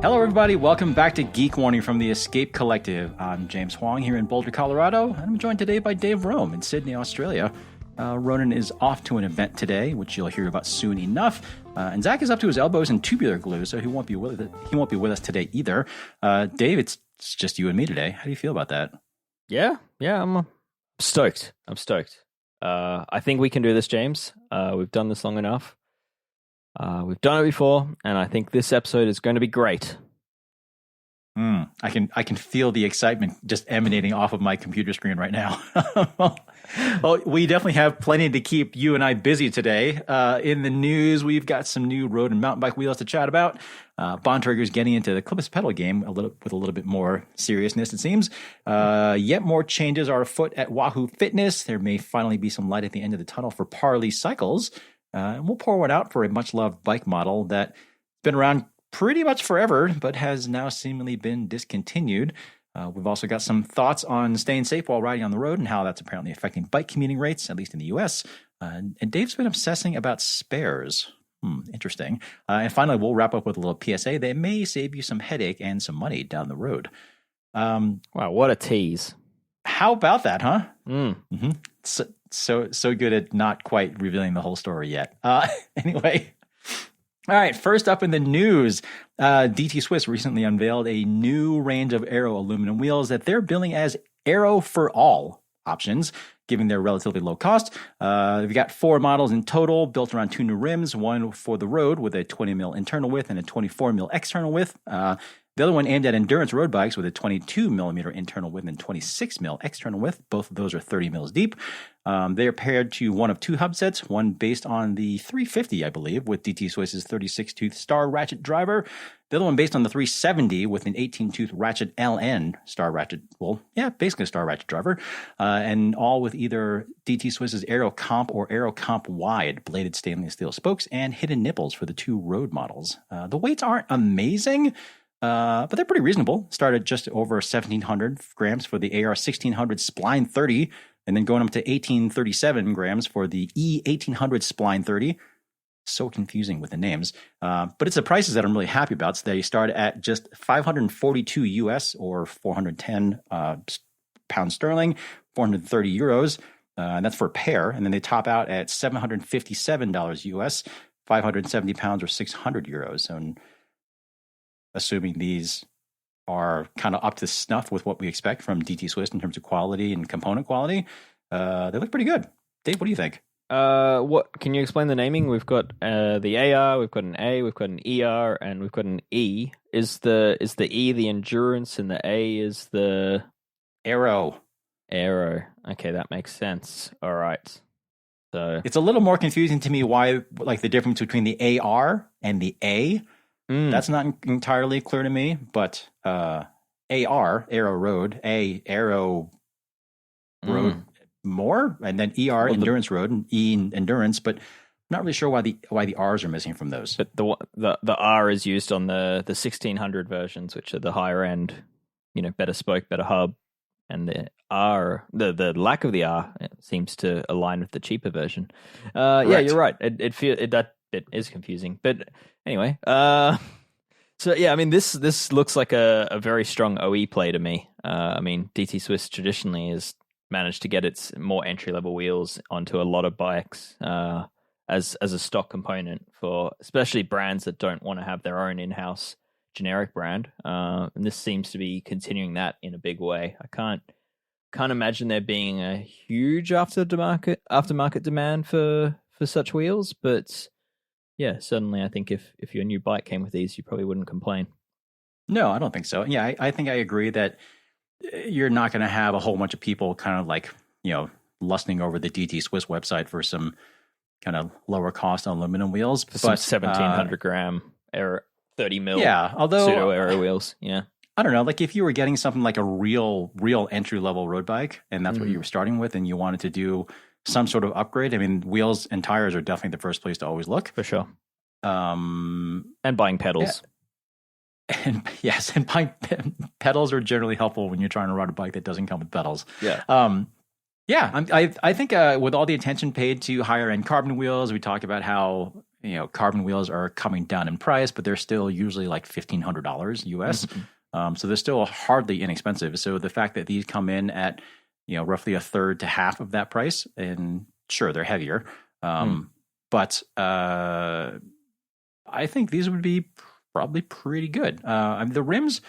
Hello, everybody. Welcome back to Geek Warning from the Escape Collective. I'm James Huang here in Boulder, Colorado, and I'm joined today by Dave Rome in Sydney, Australia. Ronan is off to an event today, which you'll hear about soon enough. And Zach is up to his elbows in tubular glue, so he won't be with us today either. Dave, it's just you and me today. How do you feel about that? Yeah, I'm stoked. I think we can do this, James. We've done this long enough. We've done it before, and I think this episode is going to be great. I can feel the excitement just emanating off of my computer screen right now. Well, we definitely have plenty to keep you and I busy today. In the news, we've got some new road and mountain bike wheels to chat about. Bontrager is getting into the clipless pedal game with a little bit more seriousness, it seems. Yet more changes are afoot at Wahoo Fitness. There may finally be some light at the end of the tunnel for Parlee Cycles. And we'll pour one out for a much-loved bike model that's been around pretty much forever, but has now seemingly been discontinued. We've also got some thoughts on staying safe while riding on the road and how that's apparently affecting bike commuting rates, at least in the U.S. And Dave's been obsessing about spares. Interesting. And finally, we'll wrap up with a little PSA that may save you some headache and some money down the road. Wow, what a tease. How about that, huh? Mm-hmm. So good at not quite revealing the whole story yet. Anyway. All right, first up in the news, DT Swiss recently unveiled a new range of Aero aluminum wheels that they're billing as Aero for all options, given their relatively low cost. We've got 4 models in total, built around 2 new rims, one for the road with a 20 mil internal width and a 24 mil external width. The other one aimed at endurance road bikes with a 22 millimeter internal width and 26 mil external width. Both of those are 30 mils deep. They are paired to one of 2 hub sets, one based on the 350, I believe, with DT Swiss's 36-tooth star ratchet driver. The other one based on the 370 with an 18-tooth ratchet LN star ratchet, basically a star ratchet driver. And all with either DT Swiss's Aero Comp or Aero Comp Wide bladed stainless steel spokes and hidden nipples for the 2 road models. The weights aren't amazing, but they're pretty reasonable. Start at just over 1,700 grams for the AR 1600 Spline 30, and then going up to 1,837 grams for the E1800 Spline 30. So confusing with the names. But it's the prices that I'm really happy about. So they start at just 542 US or 410 pounds sterling, 430 euros. And that's for a pair. And then they top out at $757 US, 570 pounds or 600 euros. And assuming these are kind of up to snuff with what we expect from DT Swiss in terms of quality and component quality, they look pretty good. Dave, what do you think? What can you explain the naming? We've got the AR, we've got an A, we've got an ER, and we've got an E. Is the E the endurance and the A is the Aero? Okay, that makes sense. All right. So it's a little more confusing to me why, like, the difference between the AR and the A. That's not entirely clear to me, but AR, Aero Road, Aero Road more, and then ER, Endurance Road, and E, Endurance, but I'm not really sure why the R's are missing from those. But the R is used on the 1600 versions, which are the higher end, better spoke, better hub, and the R, the lack of the R seems to align with the cheaper version. Yeah, you're right. It is confusing, but anyway. So yeah, I mean, this looks like a very strong OE play to me. I mean, DT Swiss traditionally has managed to get its more entry level wheels onto a lot of bikes as a stock component for especially brands that don't want to have their own in-house generic brand. And this seems to be continuing that in a big way. I can't imagine there being a huge aftermarket demand for such wheels, but yeah, certainly I think if your new bike came with these, you probably wouldn't complain. No, I don't think so. Yeah, I think I agree that you're not going to have a whole bunch of people kind of like, lusting over the DT Swiss website for some kind of lower cost aluminum wheels. For some 1,700 gram Aero 30 mil although pseudo Aero wheels. Yeah. I don't know, like if you were getting something like a real entry level road bike and that's what you were starting with and you wanted to do some sort of upgrade, I mean, wheels and tires are definitely the first place to always look. For sure. And buying pedals. Yeah. And buying pedals are generally helpful when you're trying to ride a bike that doesn't come with pedals. Yeah. I think with all the attention paid to higher end carbon wheels, we talked about how carbon wheels are coming down in price, but they're still usually like $1,500 US. So they're still hardly inexpensive. So the fact that these come in at roughly a third to half of that price, and sure, they're heavier, but I think these would be probably pretty good. The rims,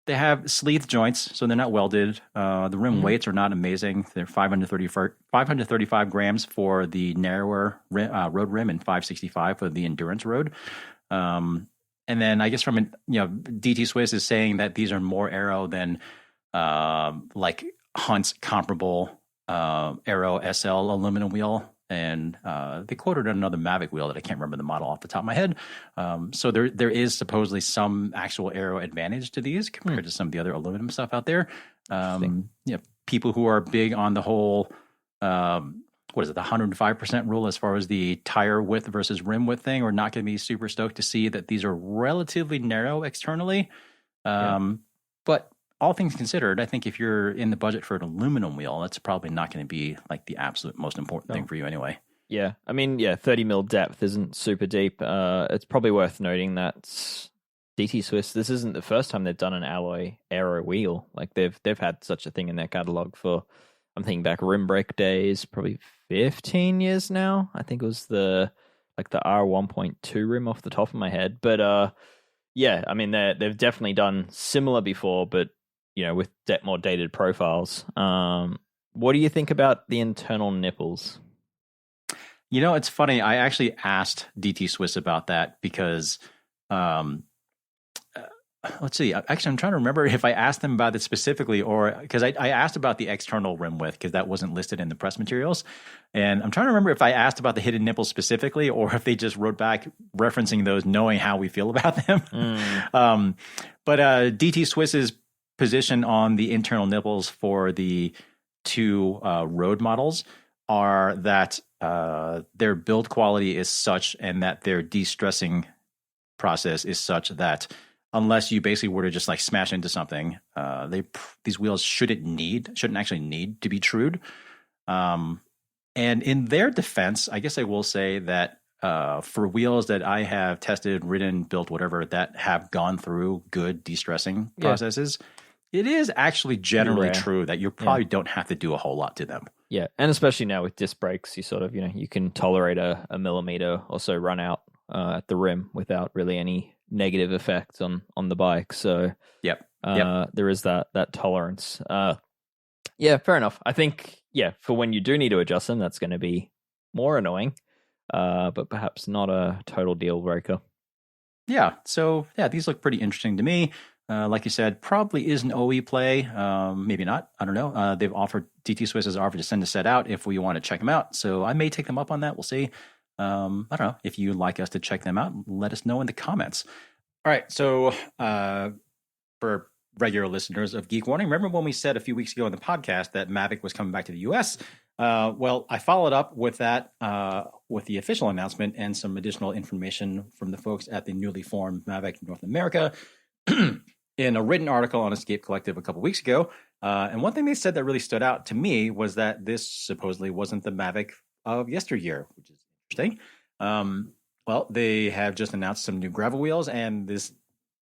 they have sleeve joints, so they're not welded. The rim weights are not amazing. They're 535 grams for the narrower road rim and 565 for the endurance road. And then I guess DT Swiss is saying that these are more Aero than like Hunt's comparable Aero SL aluminum wheel. And they quoted another Mavic wheel that I can't remember the model off the top of my head. So there is supposedly some actual Aero advantage to these compared to some of the other aluminum stuff out there. People who are big on the whole, the 105% rule as far as the tire width versus rim width thing, are not going to be super stoked to see that these are relatively narrow externally. But all things considered, I think if you're in the budget for an aluminum wheel, that's probably not going to be like the absolute most important thing for you anyway. Yeah. I mean, 30 mil depth isn't super deep. It's probably worth noting that DT Swiss, this isn't the first time they've done an alloy Aero wheel. Like they've had such a thing in their catalog for, I'm thinking back rim brake days, probably 15 years now. I think it was the R1.2 rim off the top of my head. But I mean, they've definitely done similar before, but with more dated profiles. What do you think about the internal nipples? It's funny. I actually asked DT Swiss about that because, let's see. Actually, I'm trying to remember if I asked them about it specifically or because I asked about the external rim width because that wasn't listed in the press materials. And I'm trying to remember if I asked about the hidden nipples specifically or if they just wrote back referencing those, knowing how we feel about them. But DT Swiss's position on the internal nipples for the two road models are that their build quality is such and that their de-stressing process is such that unless you basically were to just like smash into something, these wheels shouldn't actually need to be trued. And in their defense, I guess I will say that for wheels that I have tested, ridden, built, whatever, that have gone through good de-stressing processes, it is actually generally true that you probably don't have to do a whole lot to them. Yeah, and especially now with disc brakes, you sort of, you can tolerate a millimeter or so run out at the rim without really any negative effects on the bike. So there is that tolerance. Fair enough. I think, for when you do need to adjust them, that's going to be more annoying, but perhaps not a total deal breaker. Yeah, so these look pretty interesting to me. Like you said, probably is an OE play. Maybe not. I don't know. DT Swiss has offered to send a set out if we want to check them out. So I may take them up on that. We'll see. I don't know. If you'd like us to check them out, let us know in the comments. All right. So for regular listeners of Geek Warning, remember when we said a few weeks ago in the podcast that Mavic was coming back to the US? Well, I followed up with that with the official announcement and some additional information from the folks at the newly formed Mavic North America in a written article on Escape Collective a couple weeks ago. And one thing they said that really stood out to me was that this supposedly wasn't the Mavic of yesteryear, which is interesting. Well, they have just announced some new gravel wheels, and this,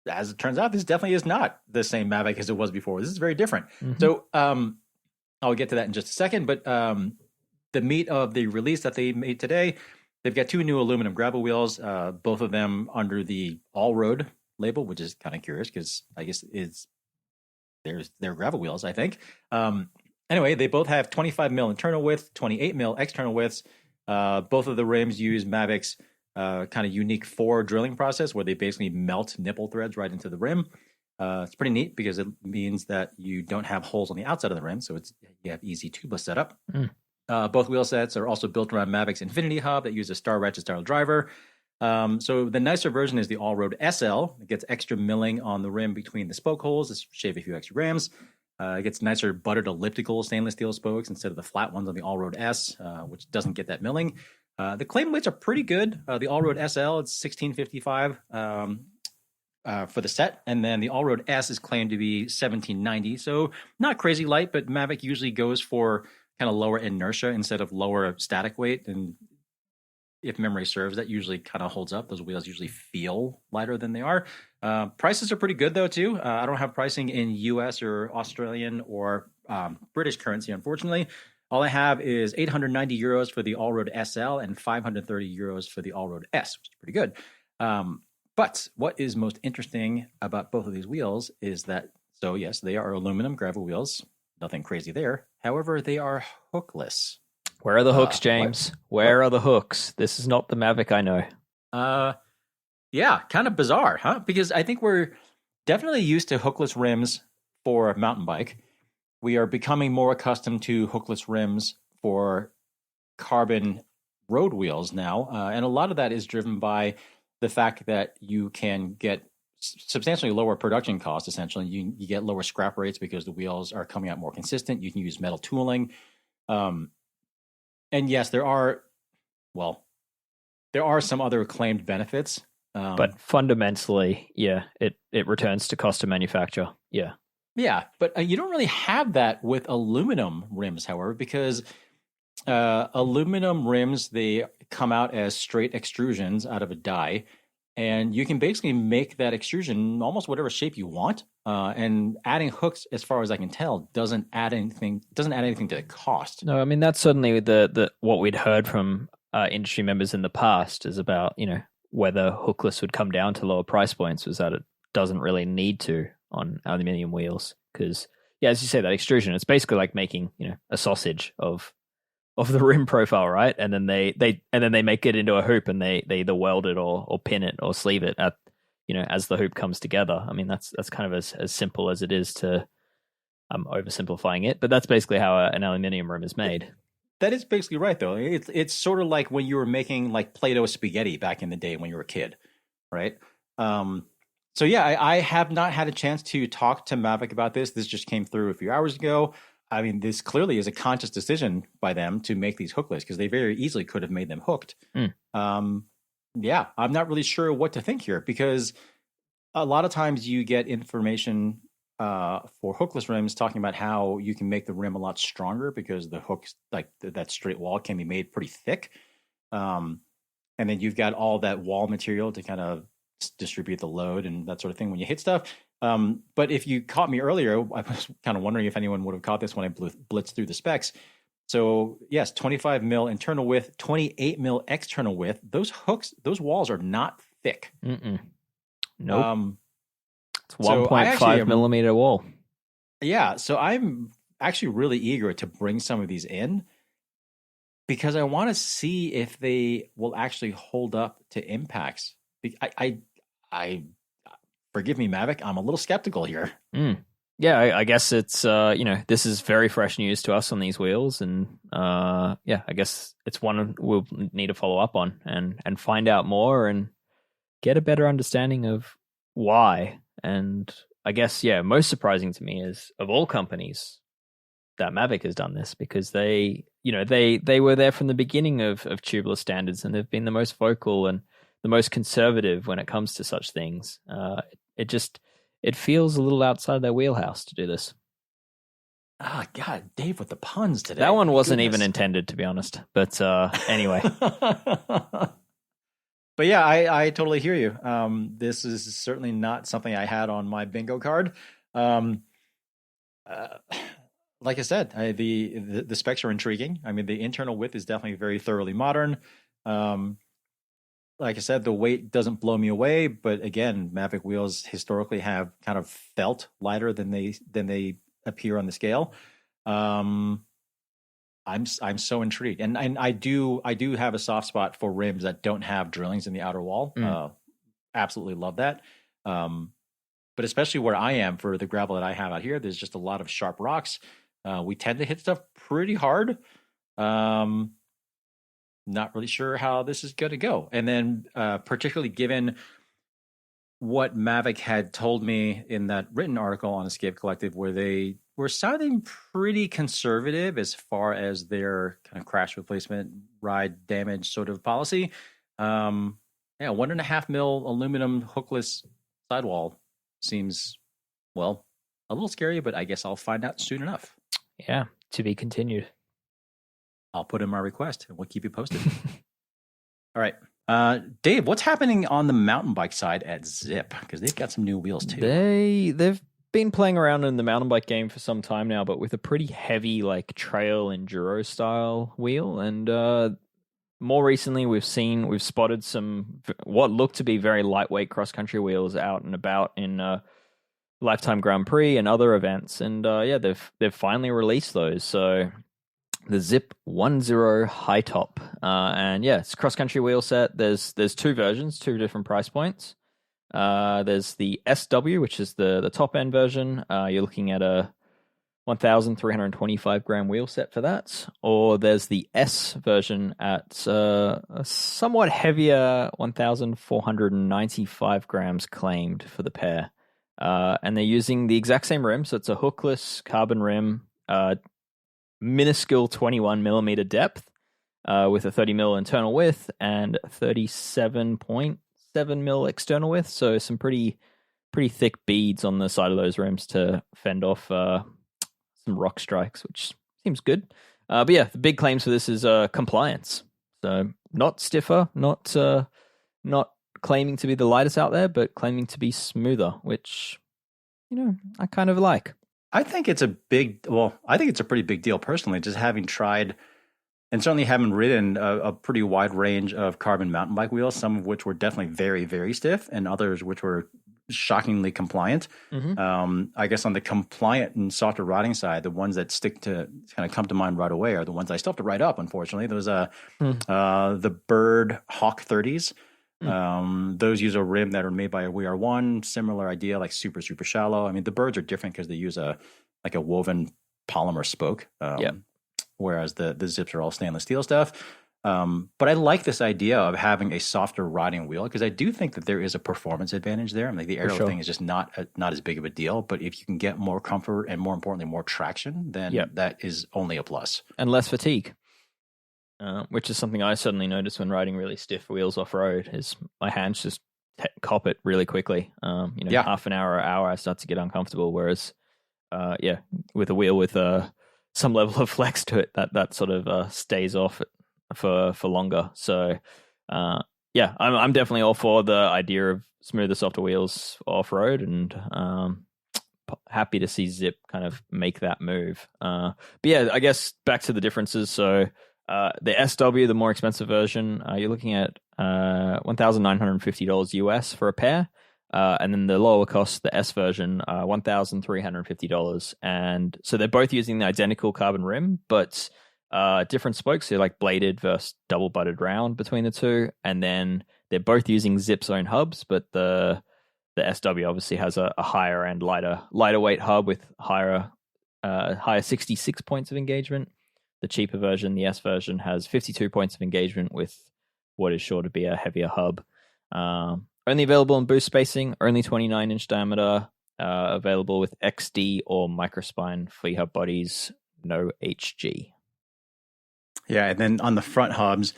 as it turns out, this definitely is not the same Mavic as it was before. This is very different. So I'll get to that in just a second, but the meat of the release that they made today, they've got two new aluminum gravel wheels, both of them under the all-road label, which is kind of curious because I guess they're gravel wheels, I think. Anyway, they both have 25 mil internal width, 28 mil external widths. Both of the rims use Mavic's kind of unique four drilling process where they basically melt nipple threads right into the rim. It's pretty neat because it means that you don't have holes on the outside of the rim, so you have easy tubeless setup. Both wheel sets are also built around Mavic's Infinity hub that uses star ratchet style driver. So the nicer version is the all-road SL. It gets extra milling on the rim between the spoke holes to shave a few extra grams. It gets nicer buttered elliptical stainless steel spokes instead of the flat ones on the all-road S, which doesn't get that milling. The claim weights are pretty good. The all-road SL, it's 1655 for the set, and then the all-road S is claimed to be 1790. So not crazy light, but Mavic usually goes for kind of lower inertia instead of lower static weight, and if memory serves, that usually kind of holds up. Those wheels usually feel lighter than they are. Prices are pretty good though too. I don't have pricing in US or Australian or British currency, unfortunately. All I have is 890 euros for the Allroad SL and 530 euros for the Allroad S, which is pretty good. But what is most interesting about both of these wheels is that, so yes, they are aluminum gravel wheels. Nothing crazy there. However, they are hookless. Where are the hooks, James? Where are the hooks? This is not the Mavic I know. Yeah, kind of bizarre, huh? Because I think we're definitely used to hookless rims for a mountain bike. We are becoming more accustomed to hookless rims for carbon road wheels now. And a lot of that is driven by the fact that you can get substantially lower production costs, essentially. You get lower scrap rates because the wheels are coming out more consistent. You can use metal tooling. And yes, there are some other claimed benefits. But fundamentally, yeah, it returns to cost of manufacture. Yeah. Yeah, but you don't really have that with aluminum rims, however, because aluminum rims, they come out as straight extrusions out of a die, and you can basically make that extrusion almost whatever shape you want. And adding hooks, as far as I can tell, doesn't add anything to the cost. No, I mean that's certainly the what we'd heard from industry members in the past is about whether hookless would come down to lower price points was that it doesn't really need to on aluminium wheels because, yeah, as you say, that extrusion, it's basically like making a sausage of the rim profile, right? And then they make it into a hoop and they either weld it or pin it or sleeve it at as the hoop comes together. I mean that's kind of as simple as it is to oversimplifying it, but that's basically how an aluminium rim is made. That is basically right, though. It's sort of like when you were making like Play-Doh spaghetti back in the day when you were a kid, right? So yeah, I have not had a chance to talk to Mavic about this. This just came through a few hours ago. I mean, this clearly is a conscious decision by them to make these hookless because they very easily could have made them hooked. Yeah, I'm not really sure what to think here because a lot of times you get information for hookless rims talking about how you can make the rim a lot stronger because the hooks, like that straight wall, can be made pretty thick. And then you've got all that wall material to kind of distribute the load and that sort of thing when you hit stuff. But if you caught me earlier, I was kind of wondering if anyone would have caught this when I blitzed through the specs. So yes, 25 mil internal width, 28 mil external width. Those hooks, those walls are not thick. Nope. It's 1.5 millimeter wall. Yeah. So I'm actually really eager to bring some of these in because I want to see if they will actually hold up to impacts. I forgive me, Mavic, I'm a little skeptical here. Yeah, I guess it's this is very fresh news to us on these wheels, and yeah, I guess it's one we'll need to follow up on and find out more and get a better understanding of why. And I guess most surprising to me is of all companies that Mavic has done this because they were there from the beginning of tubeless standards, and they've been the most vocal and the most conservative when it comes to such things. It feels a little outside their wheelhouse to do this. Ah, God, Dave with the puns today. That one wasn't even intended, to be honest. But anyway. But yeah, I totally hear you. This is certainly not something I had on my bingo card. Like I said, the specs are intriguing. I mean, the internal width is definitely very thoroughly modern. Like I said, the weight doesn't blow me away, but again, Mavic wheels historically have kind of felt lighter than they appear on the scale. I'm so intrigued, and I do have a soft spot for rims that don't have drillings in the outer wall. Absolutely love that. But especially where I am for the gravel that I have out here, there's just a lot of sharp rocks. We tend to hit stuff pretty hard. Not really sure how this is going to go. And then particularly given what Mavic had told me in that written article on Escape Collective, where they were sounding pretty conservative as far as their kind of crash replacement, ride damage sort of policy. 1.5 mil aluminum hookless sidewall seems, well, a little scary, but I guess I'll find out soon enough. Yeah, to be continued. I'll put in my request and we'll keep you posted. All right. Dave, what's happening on the mountain bike side at Zipp? Because they've got some new wheels too. They've been playing around in the mountain bike game for some time now, but with a pretty heavy like trail enduro style wheel. And more recently, we've spotted some what look to be very lightweight cross country wheels out and about in Lifetime Grand Prix and other events. And they've finally released those. So the Zipp 10 High Top, and it's a cross country wheel set. There's two versions, two different price points. There's the SW, which is the top end version. You're looking at a 1,325 gram wheel set for that. Or there's the S version at a somewhat heavier 1,495 grams claimed for the pair. And they're using the exact same rim, so it's a hookless carbon rim, minuscule 21 millimeter depth, with a 30 mil internal width and 37.7 mil external width. So some pretty thick beads on the side of those rims to fend off some rock strikes, which seems good. But the big claims for this is compliance. So not stiffer, not claiming to be the lightest out there, but claiming to be smoother, which I kind of like. I think it's a pretty big deal personally, just having tried and certainly having ridden a pretty wide range of carbon mountain bike wheels, some of which were definitely very, very stiff and others which were shockingly compliant. Mm-hmm. I guess on the compliant and softer riding side, the ones that kind of come to mind right away are the ones I still have to write up, unfortunately. Those the Bird Hawk 30s. Those use a rim that are made by a We Are One, similar idea, like super, super shallow. I mean, the Birds are different because they use a woven polymer spoke. Whereas the Zipps are all stainless steel stuff. But I like this idea of having a softer riding wheel because I do think that there is a performance advantage there. I mean, the Aero thing is just not as big of a deal, but if you can get more comfort and more importantly, more traction, then that is only a plus. And less fatigue. Which is something I suddenly noticed when riding really stiff wheels off-road, is my hands just cop it really quickly. Half an hour or hour, I start to get uncomfortable. Whereas, with a wheel with some level of flex to it, that sort of stays off for longer. So, I'm definitely all for the idea of smoother, softer wheels off-road, and happy to see Zipp kind of make that move. I guess back to the differences. So, the SW, the more expensive version, you're looking at $1,950 US for a pair. And then the lower cost, the S version, $1,350. And so they're both using the identical carbon rim, but different spokes. So like bladed versus double butted round between the two. And then they're both using Zipp's own hubs, but the SW obviously has a higher and lighter weight hub with higher 66 points of engagement. The cheaper version, the S version, has 52 points of engagement with what is sure to be a heavier hub. Only available in boost spacing, only 29-inch diameter, available with XD or microspine flea hub bodies, no HG. Yeah, and then on the front hubs,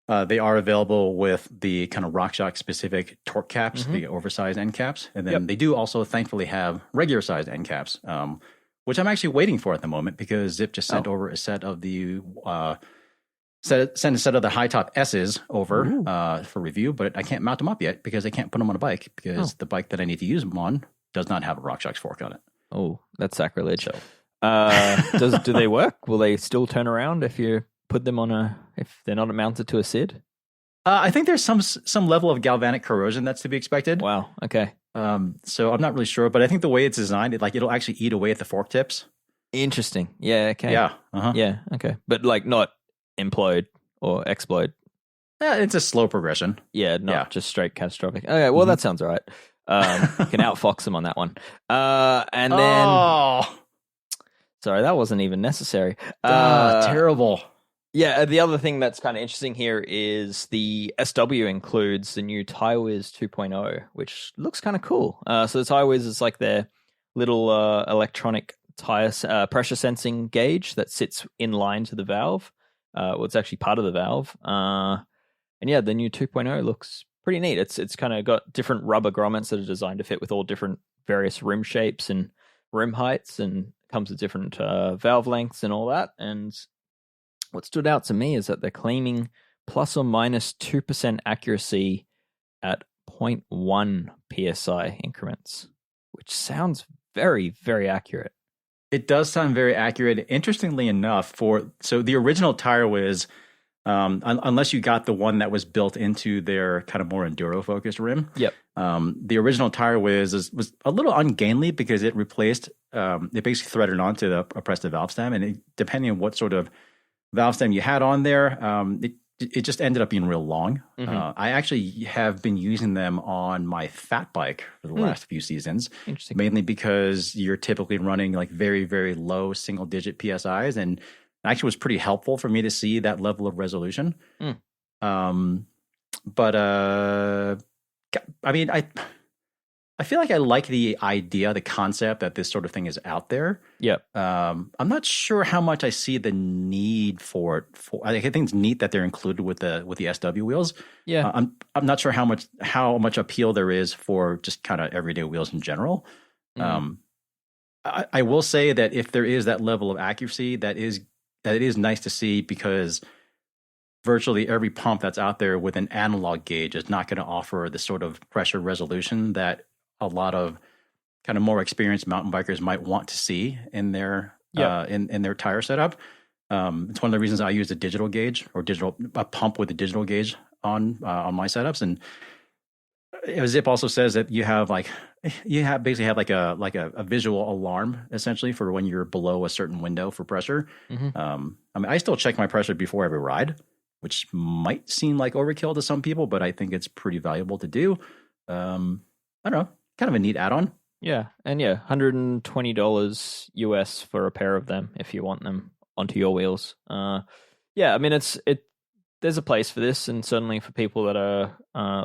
they are available with the kind of RockShox specific torque caps, the oversized end caps. And then they do also thankfully have regular sized end caps, which I'm actually waiting for at the moment because Zipp just sent over a set of the sent a set of the high top S's over for review, but I can't mount them up yet because I can't put them on a bike because the bike that I need to use them on does not have a RockShox fork on it. Oh, that's sacrilege. So. Do they work? Will they still turn around if you put them on if they're not mounted to a SID? I think there's some level of galvanic corrosion that's to be expected. Wow. Okay. So I'm not really sure, but I think the way it's designed, it'll actually eat away at the fork tips. Interesting. Yeah. Okay. Yeah. Yeah. Okay. But not implode or explode. Yeah, it's a slow progression. Yeah. Not just straight catastrophic. Okay. Well, that sounds all right. You can outfox them on that one. And then. Sorry, that wasn't even necessary. Terrible. Yeah, the other thing that's kind of interesting here is the SW includes the new TireWiz 2.0, which looks kind of cool. So the TireWiz is like their little electronic tire pressure sensing gauge that sits in line to the valve. It's actually part of the valve. And yeah, the new 2.0 looks pretty neat. It's kind of got different rubber grommets that are designed to fit with all different various rim shapes and rim heights, and comes with different valve lengths and all that. And what stood out to me is that they're claiming plus or minus 2% accuracy at 0.1 psi increments, which sounds very, very accurate. It does sound very accurate. Interestingly enough, so the original tire whiz, unless you got the one that was built into their kind of more enduro focused rim. Yep. The original tire whiz was a little ungainly because it replaced, it basically threaded onto the oppressive valve stem, and depending on what sort of valve stem you had on there, it just ended up being real long. I actually have been using them on my fat bike for the last few seasons. Interesting. Mainly because you're typically running like very, very low single digit PSIs, and actually was pretty helpful for me to see that level of resolution. But I mean, I feel like I like the idea, the concept that this sort of thing is out there. Yep. I'm not sure how much I see the need for it. I think it's neat that they're included with the SW wheels. Yeah. I'm not sure how much appeal there is for just kind of everyday wheels in general. I will say that if there is that level of accuracy, that it is nice to see, because virtually every pump that's out there with an analog gauge is not going to offer the sort of pressure resolution that a lot of kind of more experienced mountain bikers might want to see in their in their tire setup. It's one of the reasons I use a digital gauge or a pump with a digital gauge on my setups. And Zipp also says that you basically have like a visual alarm essentially for when you're below a certain window for pressure. I mean, I still check my pressure before every ride, which might seem like overkill to some people, but I think it's pretty valuable to do. I don't know, kind of a neat add-on. Yeah, and yeah, $120 US for a pair of them if you want them onto your wheels. Yeah, I mean there's a place for this, and certainly for people that are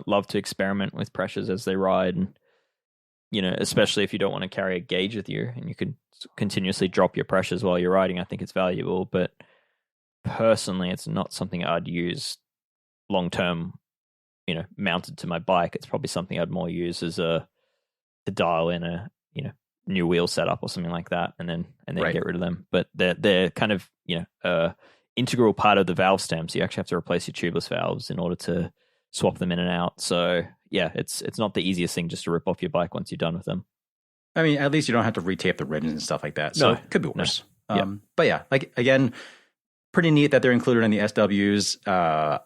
love to experiment with pressures as they ride, and especially if you don't want to carry a gauge with you and you can continuously drop your pressures while you're riding. I think it's valuable, but personally, it's not something I'd use long term. Mounted to my bike, it's probably something I'd more use as to dial in a new wheel setup or something like that, and then right. Get rid of them. But they're kind of integral part of the valve stem, so you actually have to replace your tubeless valves in order to swap them in and out. So yeah, it's not the easiest thing just to rip off your bike once you're done with them. I mean, at least you don't have to retape the rims and stuff like that. So it could be worse. No. But yeah, like again, pretty neat that they're included in the SWs.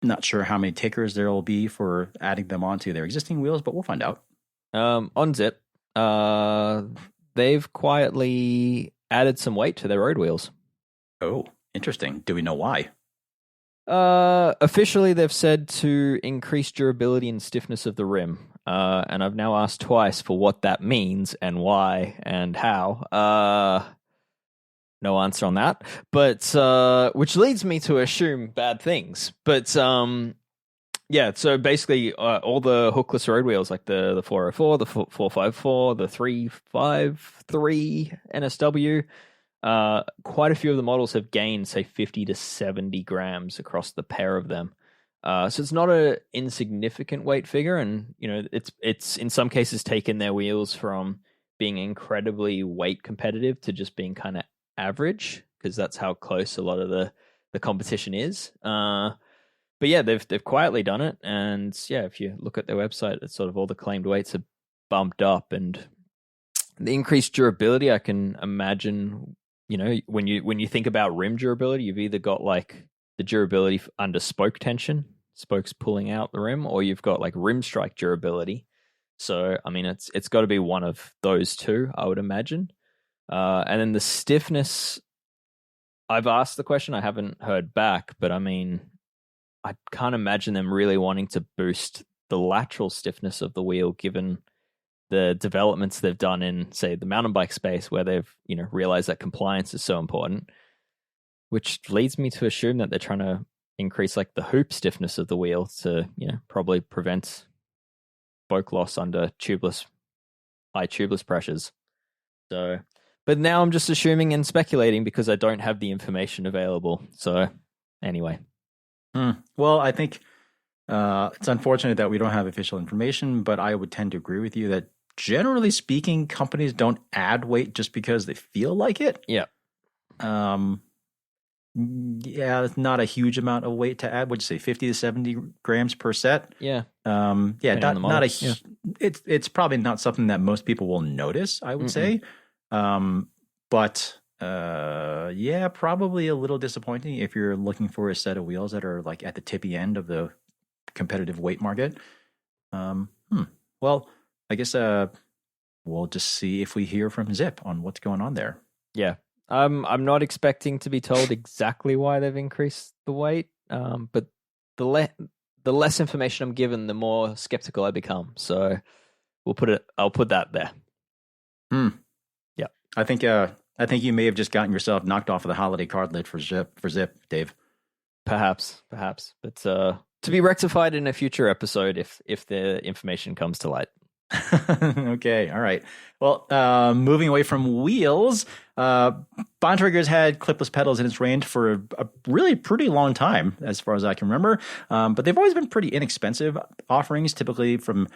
Not sure how many takers there will be for adding them onto their existing wheels, but we'll find out. On Zipp, they've quietly added some weight to their road wheels. Oh, interesting. Do we know why? Officially, they've said to increase durability and stiffness of the rim. And I've now asked twice for what that means and why and how. No answer on that, but which leads me to assume bad things. But yeah, so basically all the hookless road wheels, like the 404, the 454, the 353 NSW, quite a few of the models have gained, say, 50 to 70 grams across the pair of them. So it's not an insignificant weight figure, and it's in some cases taken their wheels from being incredibly weight competitive to just being kind of average, because that's how close a lot of the competition is. But yeah, they've quietly done it, and yeah, if you look at their website, it's sort of all the claimed weights are bumped up, and the increased durability. I can imagine, when you think about rim durability, you've either got like the durability under spoke tension, spokes pulling out the rim, or you've got like rim strike durability. So I mean, it's got to be one of those two, I would imagine. And then the stiffness, I've asked the question, I haven't heard back, but I mean, I can't imagine them really wanting to boost the lateral stiffness of the wheel, given the developments they've done in, say, the mountain bike space, where they've, realized that compliance is so important, which leads me to assume that they're trying to increase like the hoop stiffness of the wheel to, probably prevent spoke loss under high tubeless pressures. So, but now I'm just assuming and speculating because I don't have the information available. So anyway. Well, I think it's unfortunate that we don't have official information, but I would tend to agree with you that generally speaking, companies don't add weight just because they feel like it. Yeah. Yeah, it's not a huge amount of weight to add. Would you say 50 to 70 grams per set? Yeah. Yeah, Depending on the model. not a. It's probably not something that most people will notice, I would say. But yeah, probably a little disappointing if you're looking for a set of wheels that are like at the tippy end of the competitive weight market. Well, I guess we'll just see if we hear from Zipp on what's going on there. Yeah. I'm not expecting to be told exactly why they've increased the weight, but the less information I'm given, the more skeptical I become. So I'll put that there. Yeah. I think you may have just gotten yourself knocked off of the holiday card lid for Zipp, Dave. Perhaps, but to be rectified in a future episode if the information comes to light. Okay, all right. Well, moving away from wheels, Bontrager's had clipless pedals in its range for a really pretty long time, as far as I can remember. But they've always been pretty inexpensive offerings, typically from,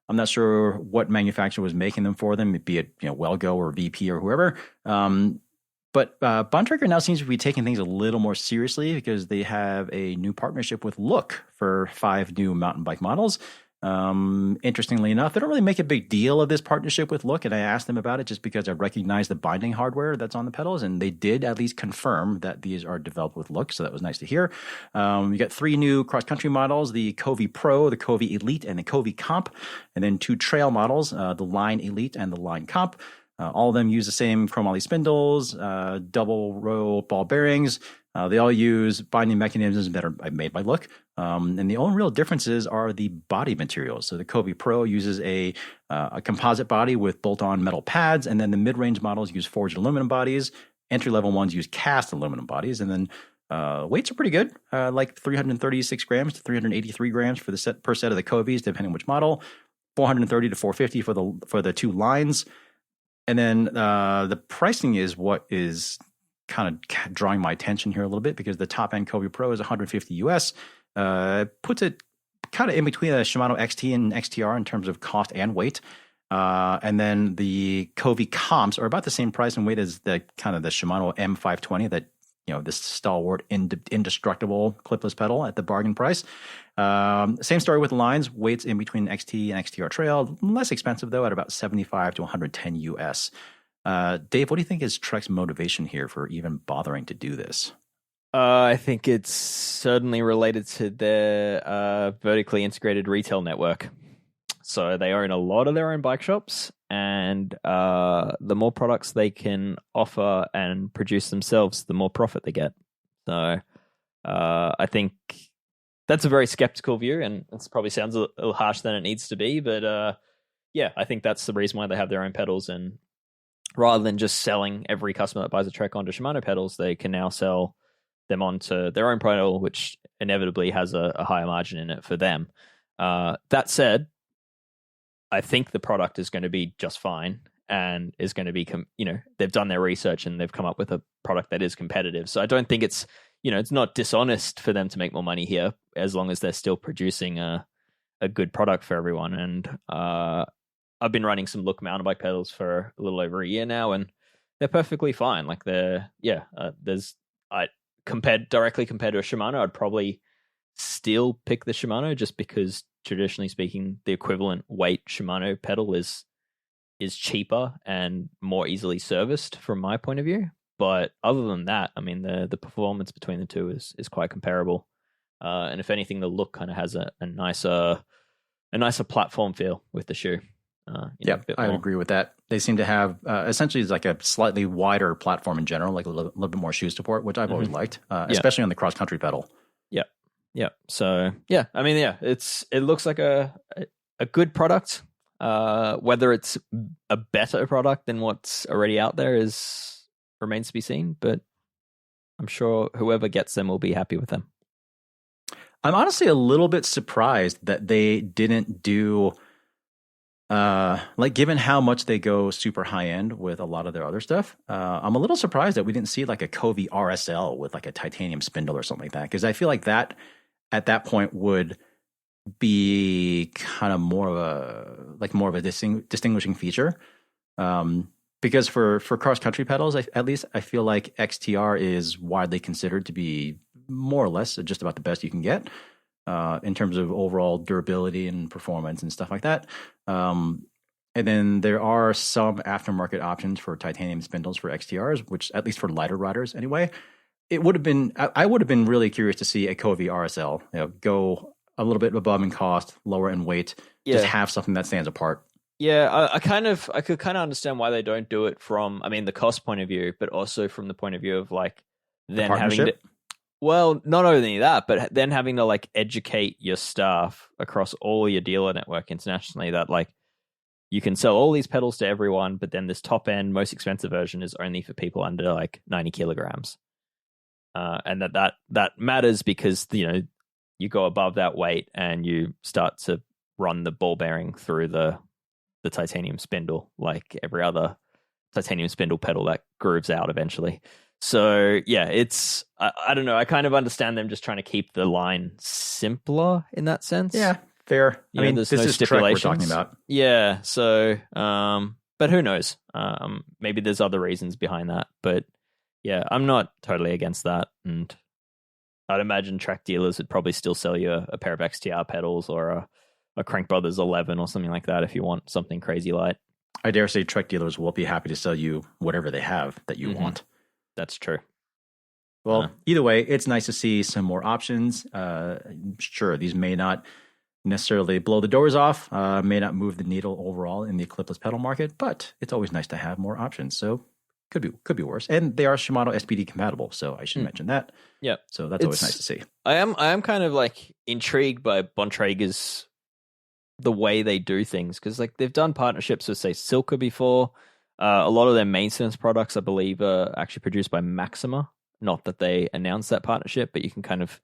I'm not sure what manufacturer was making them for them, be it Wellgo or VP or whoever. But Bontrager now seems to be taking things a little more seriously because they have a new partnership with Look for 5 new mountain bike models. Interestingly enough, they don't really make a big deal of this partnership with Look, and I asked them about it just because I recognize the binding hardware that's on the pedals, and they did at least confirm that these are developed with Look, so that was nice to hear. We got 3 new cross-country models, the Covey Pro, the Covey Elite, and the Covey Comp, and then 2 trail models, the Line Elite and the Line Comp. All of them use the same chromoly spindles, double row ball bearings. They all use binding mechanisms that are made by Look. And the only real differences are the body materials. So the Covey Pro uses a composite body with bolt-on metal pads, and then the mid-range models use forged aluminum bodies. Entry-level ones use cast aluminum bodies, and then weights are pretty good, like 336 grams to 383 grams for the per set of the Coveys, depending on which model. 430 to 450 for the 2 lines. And then the pricing is what is kind of drawing my attention here a little bit, because the top end Covey Pro is 150 US. Puts it kind of in between a Shimano XT and XTR in terms of cost and weight. And then the Covey comps are about the same price and weight as the kind of the Shimano M520, that this stalwart indestructible clipless pedal at the bargain price. Same story with lines, weights in between XT and XTR Trail, less expensive though at about 75 to 110 US. Dave, what do you think is Trek's motivation here for even bothering to do this? I think it's certainly related to their vertically integrated retail network. So they own a lot of their own bike shops, and the more products they can offer and produce themselves, the more profit they get. So I think that's a very skeptical view, and it probably sounds a little harsh than it needs to be, but yeah, I think that's the reason why they have their own pedals. And rather than just selling every customer that buys a Trek onto Shimano pedals, they can now sell them onto their own pedal, which inevitably has a higher margin in it for them. That said, I think the product is going to be just fine and is going to be, they've done their research and they've come up with a product that is competitive. So I don't think it's, it's not dishonest for them to make more money here, as long as they're still producing a good product for everyone. And I've been running some Look mountain bike pedals for a little over a year now, and they're perfectly fine. Like directly compared to a Shimano, I'd probably still pick the Shimano, just because traditionally speaking, the equivalent weight Shimano pedal is cheaper and more easily serviced from my point of view. But other than that, I mean, the performance between the two is quite comparable. And if anything, the Look kind of has a nicer platform feel with the shoe. Yeah, I would agree with that. They seem to have essentially it's like a slightly wider platform in general, like a little bit more shoe support, which I've always liked, especially on the cross country pedal. Yeah. So yeah, I mean, it looks like a good product. Whether it's a better product than what's already out there remains to be seen, but I'm sure whoever gets them will be happy with them. I'm honestly a little bit surprised that they didn't do, given how much they go super high end with a lot of their other stuff. I'm a little surprised that we didn't see like a Covey RSL with like a titanium spindle or something like that, because I feel like that at that point would be kind of more of a distinguishing feature. because for cross country pedals, at least I feel like XTR is widely considered to be more or less just about the best you can get in terms of overall durability and performance and stuff like that. And then there are some aftermarket options for titanium spindles for XTRs, which at least for lighter riders anyway. It would have been I would have been really curious to see a Covey RSL go a little bit above in cost, lower in weight, just have something that stands apart. Yeah, I could kind of understand why they don't do it from, I mean, the cost point of view, but also from the point of view of like then having to, well, not only that, but then having to like educate your staff across all your dealer network internationally that like you can sell all these pedals to everyone, but then this top end, most expensive version is only for people under like 90 kilograms. And that matters because, you go above that weight and you start to run the ball bearing through the titanium spindle, like every other titanium spindle pedal that grooves out eventually. So yeah, it's, I don't know. I kind of understand them just trying to keep the line simpler in that sense. Yeah. Fair. I mean, there's this no is Trek we're talking about. Yeah. So, but who knows? Maybe there's other reasons behind that. But yeah, I'm not totally against that. And I'd imagine Trek dealers would probably still sell you a pair of XTR pedals or a Crank Brothers 11 or something like that if you want something crazy light. I dare say Trek dealers will be happy to sell you whatever they have that you want. That's true. Well, either way, it's nice to see some more options. Sure, these may not necessarily blow the doors off, may not move the needle overall in the clipless pedal market, but it's always nice to have more options. So could be worse. And they are Shimano SPD compatible, so I should mention that. Yeah. So that's always nice to see. I am kind of like intrigued by Bontrager's the way they do things, because like they've done partnerships with say Silka before. A lot of their maintenance products, I believe, are actually produced by Maxima. Not that they announced that partnership, but you can kind of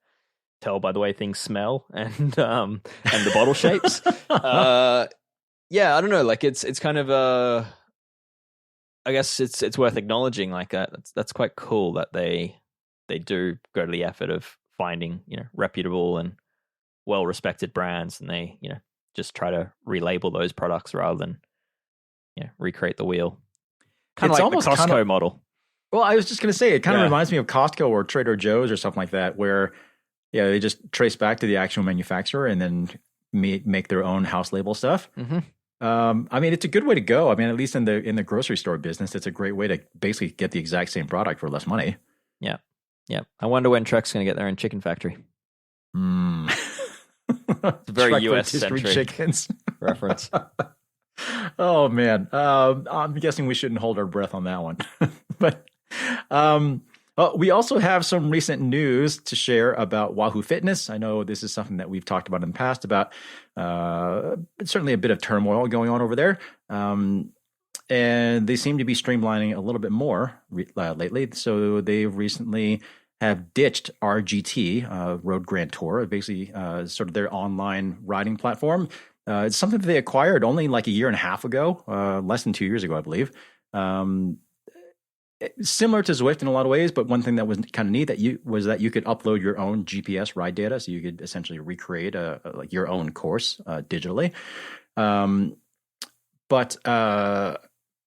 tell by the way things smell and the bottle shapes. Yeah, I don't know. Like it's kind of I guess it's worth acknowledging. Like that's quite cool that they do go to the effort of finding reputable and well respected brands, and they just try to relabel those products rather than recreate the wheel. Kind of like almost the Costco model. Well, I was just going to say, it kind of reminds me of Costco or Trader Joe's or something like that, where they just trace back to the actual manufacturer and then make their own house label stuff. Mm-hmm. I mean, it's a good way to go. I mean, at least in the grocery store business, it's a great way to basically get the exact same product for less money. Yeah. Yeah. I wonder when Trek's going to get their own chicken factory. It's a very US-centric chickens reference. Oh, man. I'm guessing we shouldn't hold our breath on that one. But we also have some recent news to share about Wahoo Fitness. I know this is something that we've talked about in the past about certainly a bit of turmoil going on over there. And they seem to be streamlining a little bit more lately. So they recently have ditched RGT, Road Grand Tour, basically sort of their online riding platform. It's something that they acquired only like a year and a half ago, less than 2 years ago, I believe. Similar to Zwift in a lot of ways, but one thing that was kind of neat was that you could upload your own GPS ride data, so you could essentially recreate like your own course digitally. But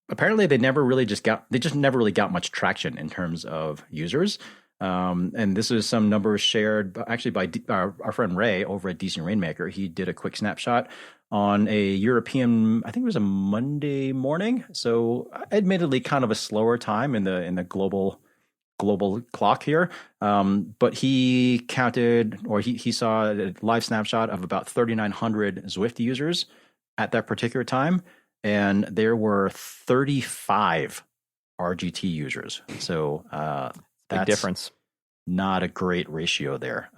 apparently, they just never really got much traction in terms of users. And this is some numbers shared actually by our friend Ray over at DC Rainmaker. He did a quick snapshot on a European, I think it was a Monday morning. So admittedly kind of a slower time in the global clock here. But he counted, or he saw a live snapshot of about 3,900 Zwift users at that particular time. And there were 35 RGT users. So, that's difference. Not a great ratio there.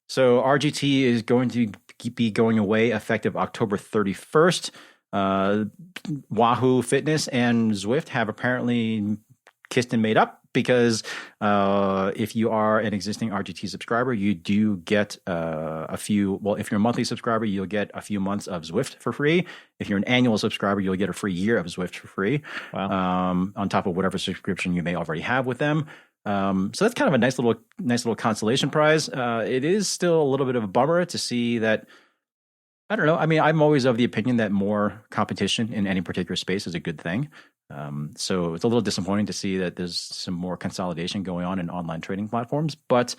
So RGT is going to be going away effective October 31st. Wahoo Fitness and Zwift have apparently kissed and made up, because if you are an existing RGT subscriber, you do get if you're a monthly subscriber, you'll get a few months of Zwift for free. If you're an annual subscriber, you'll get a free year of Zwift for free. Wow. On top of whatever subscription you may already have with them. So that's kind of a nice little consolation prize. It is still a little bit of a bummer to see that. I don't know. I mean, I'm always of the opinion that more competition in any particular space is a good thing. So it's a little disappointing to see that there's some more consolidation going on in online trading platforms. But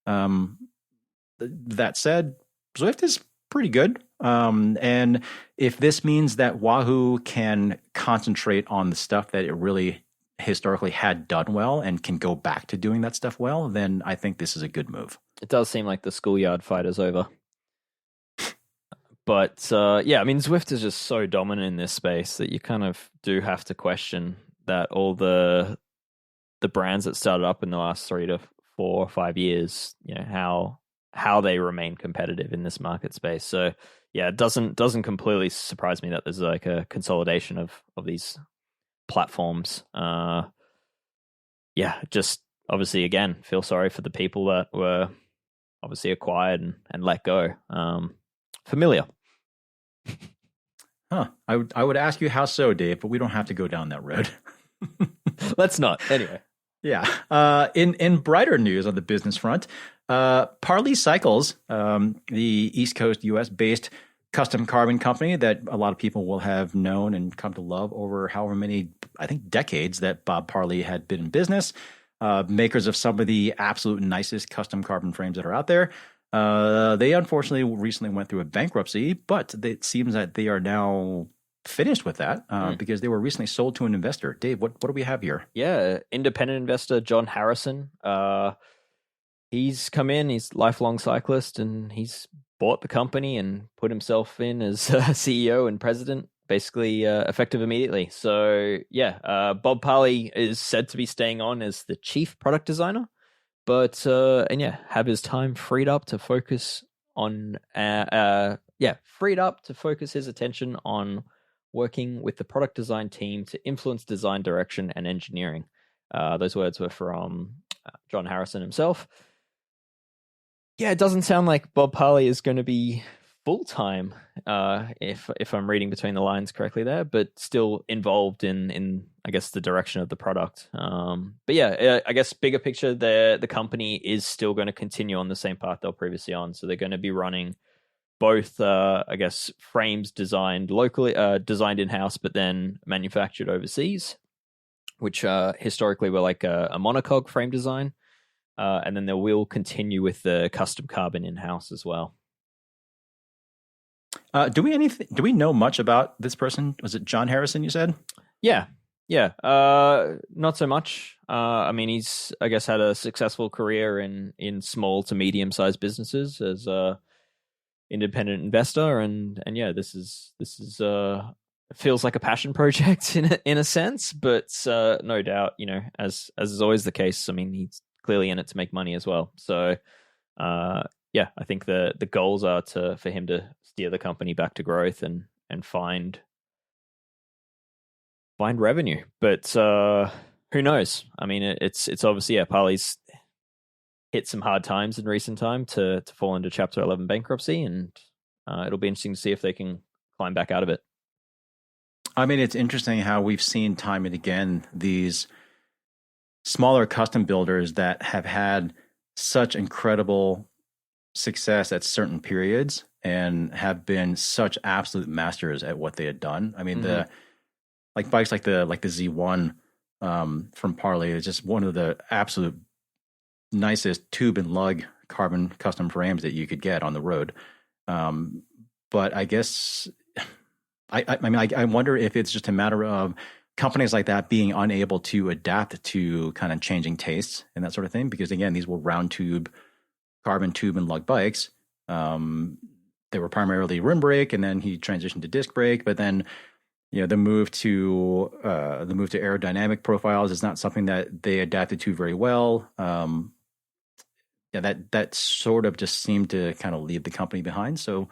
that said, Zwift is pretty good. And if this means that Wahoo can concentrate on the stuff that it really historically had done well and can go back to doing that stuff well, then I think this is a good move. It does seem like the schoolyard fight is over. But yeah, I mean, Zwift is just so dominant in this space that you kind of do have to question that all the brands that started up in the last 3 to 4 or 5 years, you know, how they remain competitive in this market space. So yeah, it doesn't completely surprise me that there's like a consolidation of these platforms. Yeah, just obviously again feel sorry for the people that were obviously acquired and let go. Familiar. Huh. I would ask you how so, Dave, but we don't have to go down that road. Let's not. Anyway. Yeah. In brighter news on the business front, Parlee Cycles, the East Coast US based custom carbon company that a lot of people will have known and come to love over however many, I think, decades that Bob Parlee had been in business, makers of some of the absolute nicest custom carbon frames that are out there. They unfortunately recently went through a bankruptcy, but it seems that they are now finished with that because they were recently sold to an investor. Dave, what do we have here? Yeah, independent investor John Harrison. He's come in, he's a lifelong cyclist, and he's bought the company and put himself in as CEO and president, basically effective immediately. So yeah, Bob Parlee is said to be staying on as the chief product designer. But and yeah, have his time freed up to focus on his attention on working with the product design team to influence design direction and engineering. Those words were from John Harrison himself. Yeah, it doesn't sound like Bob Parlee is going to be full time, if I'm reading between the lines correctly there, but still involved in I guess the direction of the product. But yeah, I guess bigger picture, the company is still going to continue on the same path they were previously on. So they're going to be running both, I guess, frames designed locally, designed in house, but then manufactured overseas, which historically were like a monocog frame design, and then they will continue with the custom carbon in house as well. Do we know much about this person? Was it John Harrison, you said? Yeah. Not so much. I mean, he's, I guess, had a successful career in small to medium sized businesses as a independent investor, and yeah, this is feels like a passion project in a sense, but no doubt, you know, as is always the case, I mean, he's clearly in it to make money as well. So yeah, I think the goals are for him to steer the company back to growth and find revenue. But who knows? I mean, it's obviously, yeah, Parlee's hit some hard times in recent time to fall into Chapter 11 bankruptcy, and it'll be interesting to see if they can climb back out of it. I mean, it's interesting how we've seen time and again these smaller custom builders that have had such incredible success at certain periods and have been such absolute masters at what they had done. I mean, the bikes like the Z1 from Parlee is just one of the absolute nicest tube and lug carbon custom frames that you could get on the road. But I guess I wonder if it's just a matter of companies like that being unable to adapt to kind of changing tastes and that sort of thing. Because again, these were round tube, carbon tube and lug bikes. They were primarily rim brake, and then he transitioned to disc brake. But then, you know, the move to aerodynamic profiles is not something that they adapted to very well. Yeah, that sort of just seemed to kind of leave the company behind. So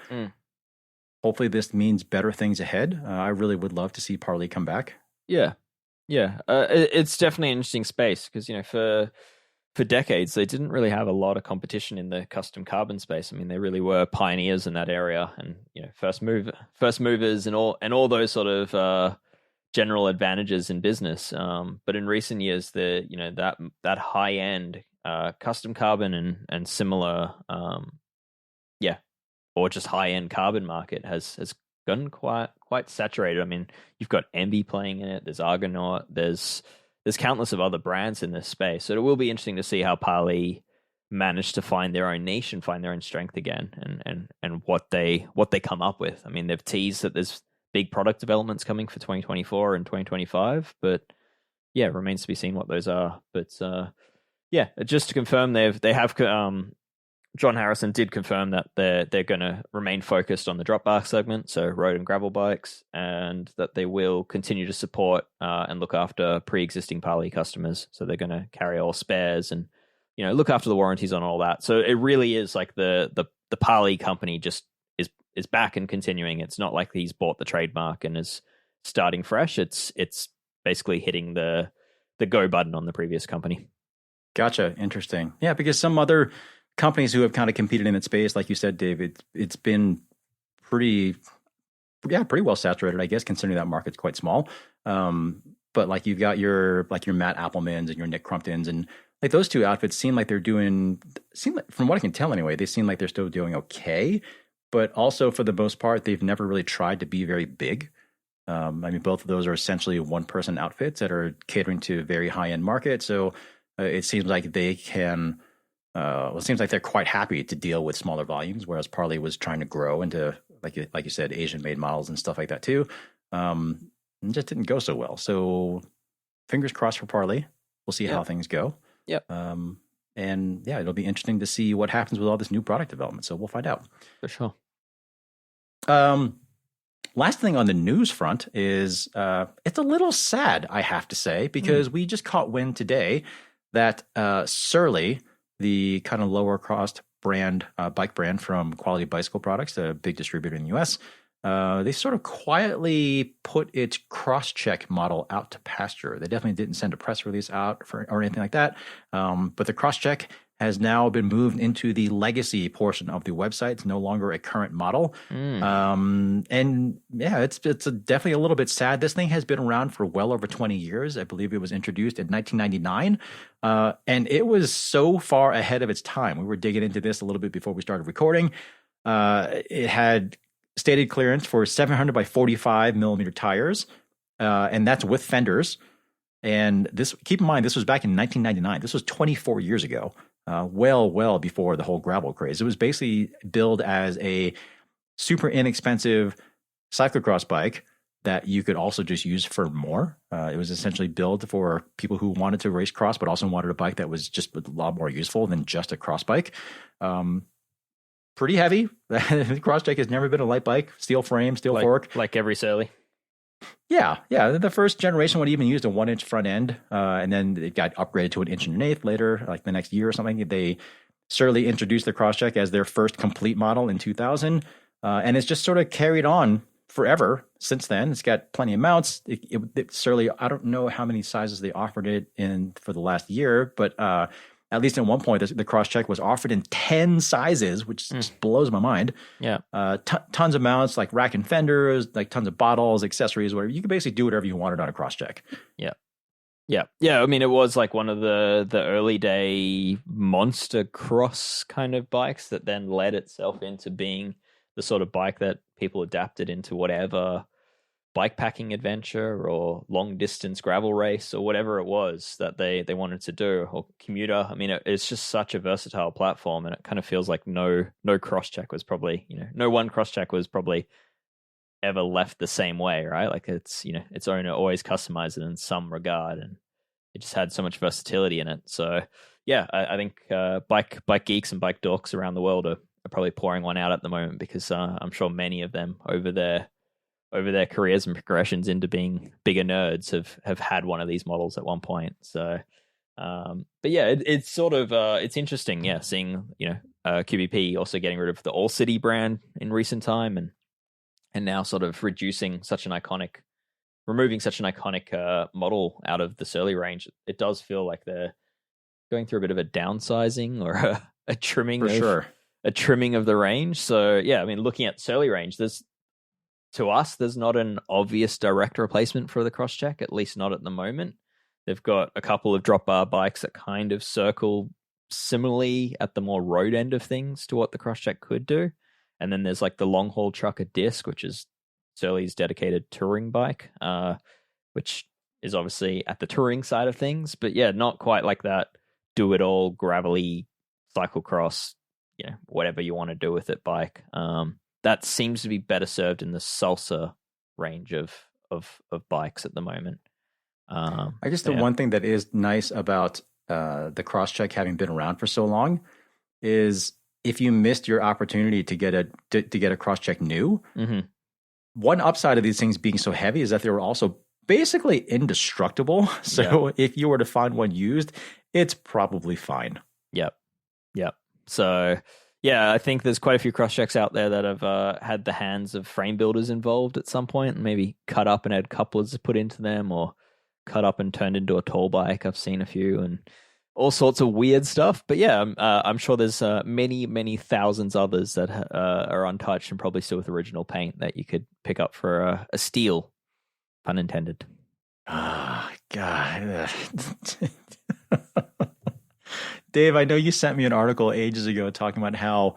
hopefully this means better things ahead. I really would love to see Parlee come back. Yeah. It's definitely an interesting space because, you know, for decades they didn't really have a lot of competition in the custom carbon space. I mean, they really were pioneers in that area, and you know, first movers and all those sort of general advantages in business. But in recent years, that high end custom carbon and similar, or just high end carbon market has gotten quite quite saturated. I mean, you've got Envy playing in it. There's Argonaut. There's countless of other brands in this space. So it will be interesting to see how Parlee manage to find their own niche and find their own strength again, and what they come up with. I mean, they've teased that there's big product developments coming for 2024 and 2025, but yeah, it remains to be seen what those are. But yeah, just to confirm, they have John Harrison did confirm that they're going to remain focused on the drop bar segment, so road and gravel bikes, and that they will continue to support and look after pre-existing Parlee customers. So they're going to carry all spares and look after the warranties on all that. So it really is like the Parlee company just is back and continuing. It's not like he's bought the trademark and is starting fresh. It's basically hitting the go button on the previous company. Gotcha. Interesting. Yeah, because some other companies who have kind of competed in that space, like you said, Dave, it's been pretty well saturated, I guess, considering that market's quite small. But like you've got your Matt Applemans and your Nick Crumptons, and like those two outfits seem like from what I can tell anyway, they seem like they're still doing okay. But also for the most part, they've never really tried to be very big. I mean, both of those are essentially one-person outfits that are catering to a very high-end market. So it seems like they can. It seems like they're quite happy to deal with smaller volumes, whereas Parlee was trying to grow into, like you said, Asian-made models and stuff like that too. It just didn't go so well. So fingers crossed for Parlee. We'll see how things go. Yep. And yeah, it'll be interesting to see what happens with all this new product development. So we'll find out. For sure. Last thing on the news front is it's a little sad, I have to say, because we just caught wind today that Surly, the kind of lower cost brand, bike brand from Quality Bicycle Products, a big distributor in the US, they sort of quietly put its Crosscheck model out to pasture. They definitely didn't send a press release out or anything like that. But the Crosscheck has now been moved into the legacy portion of the website. It's no longer a current model. And yeah, it's definitely a little bit sad. This thing has been around for well over 20 years. I believe it was introduced in 1999. And it was so far ahead of its time. We were digging into this a little bit before we started recording. It had stated clearance for 700 by 45 millimeter tires. And that's with fenders. And this, keep in mind, this was back in 1999. This was 24 years ago. Well before the whole gravel craze. It was basically billed as a super inexpensive cyclocross bike that you could also just use for more. It was essentially billed for people who wanted to race cross, but also wanted a bike that was just a lot more useful than just a cross bike. Pretty heavy. The Crosscheck has never been a light bike. Steel frame, steel fork. Like every Surly. Yeah. The first generation would even use a 1-inch front end, and then it got upgraded to an 1.1 later, like the next year or something. They Surly introduced the Crosscheck as their first complete model in 2000, and it's just sort of carried on forever since then. It's got plenty of mounts. Surly, I don't know how many sizes they offered it in for the last year, but at least at one point, the Crosscheck was offered in 10 sizes, which just blows my mind. Yeah. Tons of mounts, like rack and fenders, like tons of bottles, accessories, whatever. You could basically do whatever you wanted on a Crosscheck. Yeah. I mean, it was like one of the early day monster cross kind of bikes that then led itself into being the sort of bike that people adapted into whatever bike packing adventure or long distance gravel race or whatever it was that they wanted to do, or commuter. I mean, it's just such a versatile platform, and it kind of feels like no Crosscheck was probably, no one Crosscheck was probably ever left the same way, right? Like its owner always customized it in some regard, and it just had so much versatility in it. So yeah, I think bike geeks and bike dorks around the world are probably pouring one out at the moment, because I'm sure many of them over their careers and progressions into being bigger nerds have had one of these models at one point. So, but yeah, it's sort of it's interesting, seeing QBP also getting rid of the All City brand in recent time, and now sort of removing such an iconic model out of the Surly range. It does feel like they're going through a bit of a downsizing or a trimming a trimming of the range. So yeah, I mean, looking at Surly range, there's not an obvious direct replacement for the Crosscheck, at least not at the moment. They've got a couple of drop bar bikes that kind of circle similarly at the more road end of things to what the Crosscheck could do. And then there's like the long haul trucker disc, which is Surly's dedicated touring bike, which is obviously at the touring side of things, but yeah, not quite like that do it all gravelly cyclocross, whatever you want to do with it bike. That seems to be better served in the salsa range of bikes at the moment. I guess the one thing that is nice about the Crosstrek having been around for so long is if you missed your opportunity to get a Crosstrek new, one upside of these things being so heavy is that they were also basically indestructible. So if you were to find one used, it's probably fine. Yep. So yeah, I think there's quite a few Crosstreks out there that have had the hands of frame builders involved at some point, maybe cut up and had couplers put into them, or cut up and turned into a tall bike. I've seen a few and all sorts of weird stuff. But yeah, I'm sure there's many thousands others that are untouched and probably still with original paint that you could pick up for a steal, pun intended. Oh, God. Dave, I know you sent me an article ages ago talking about how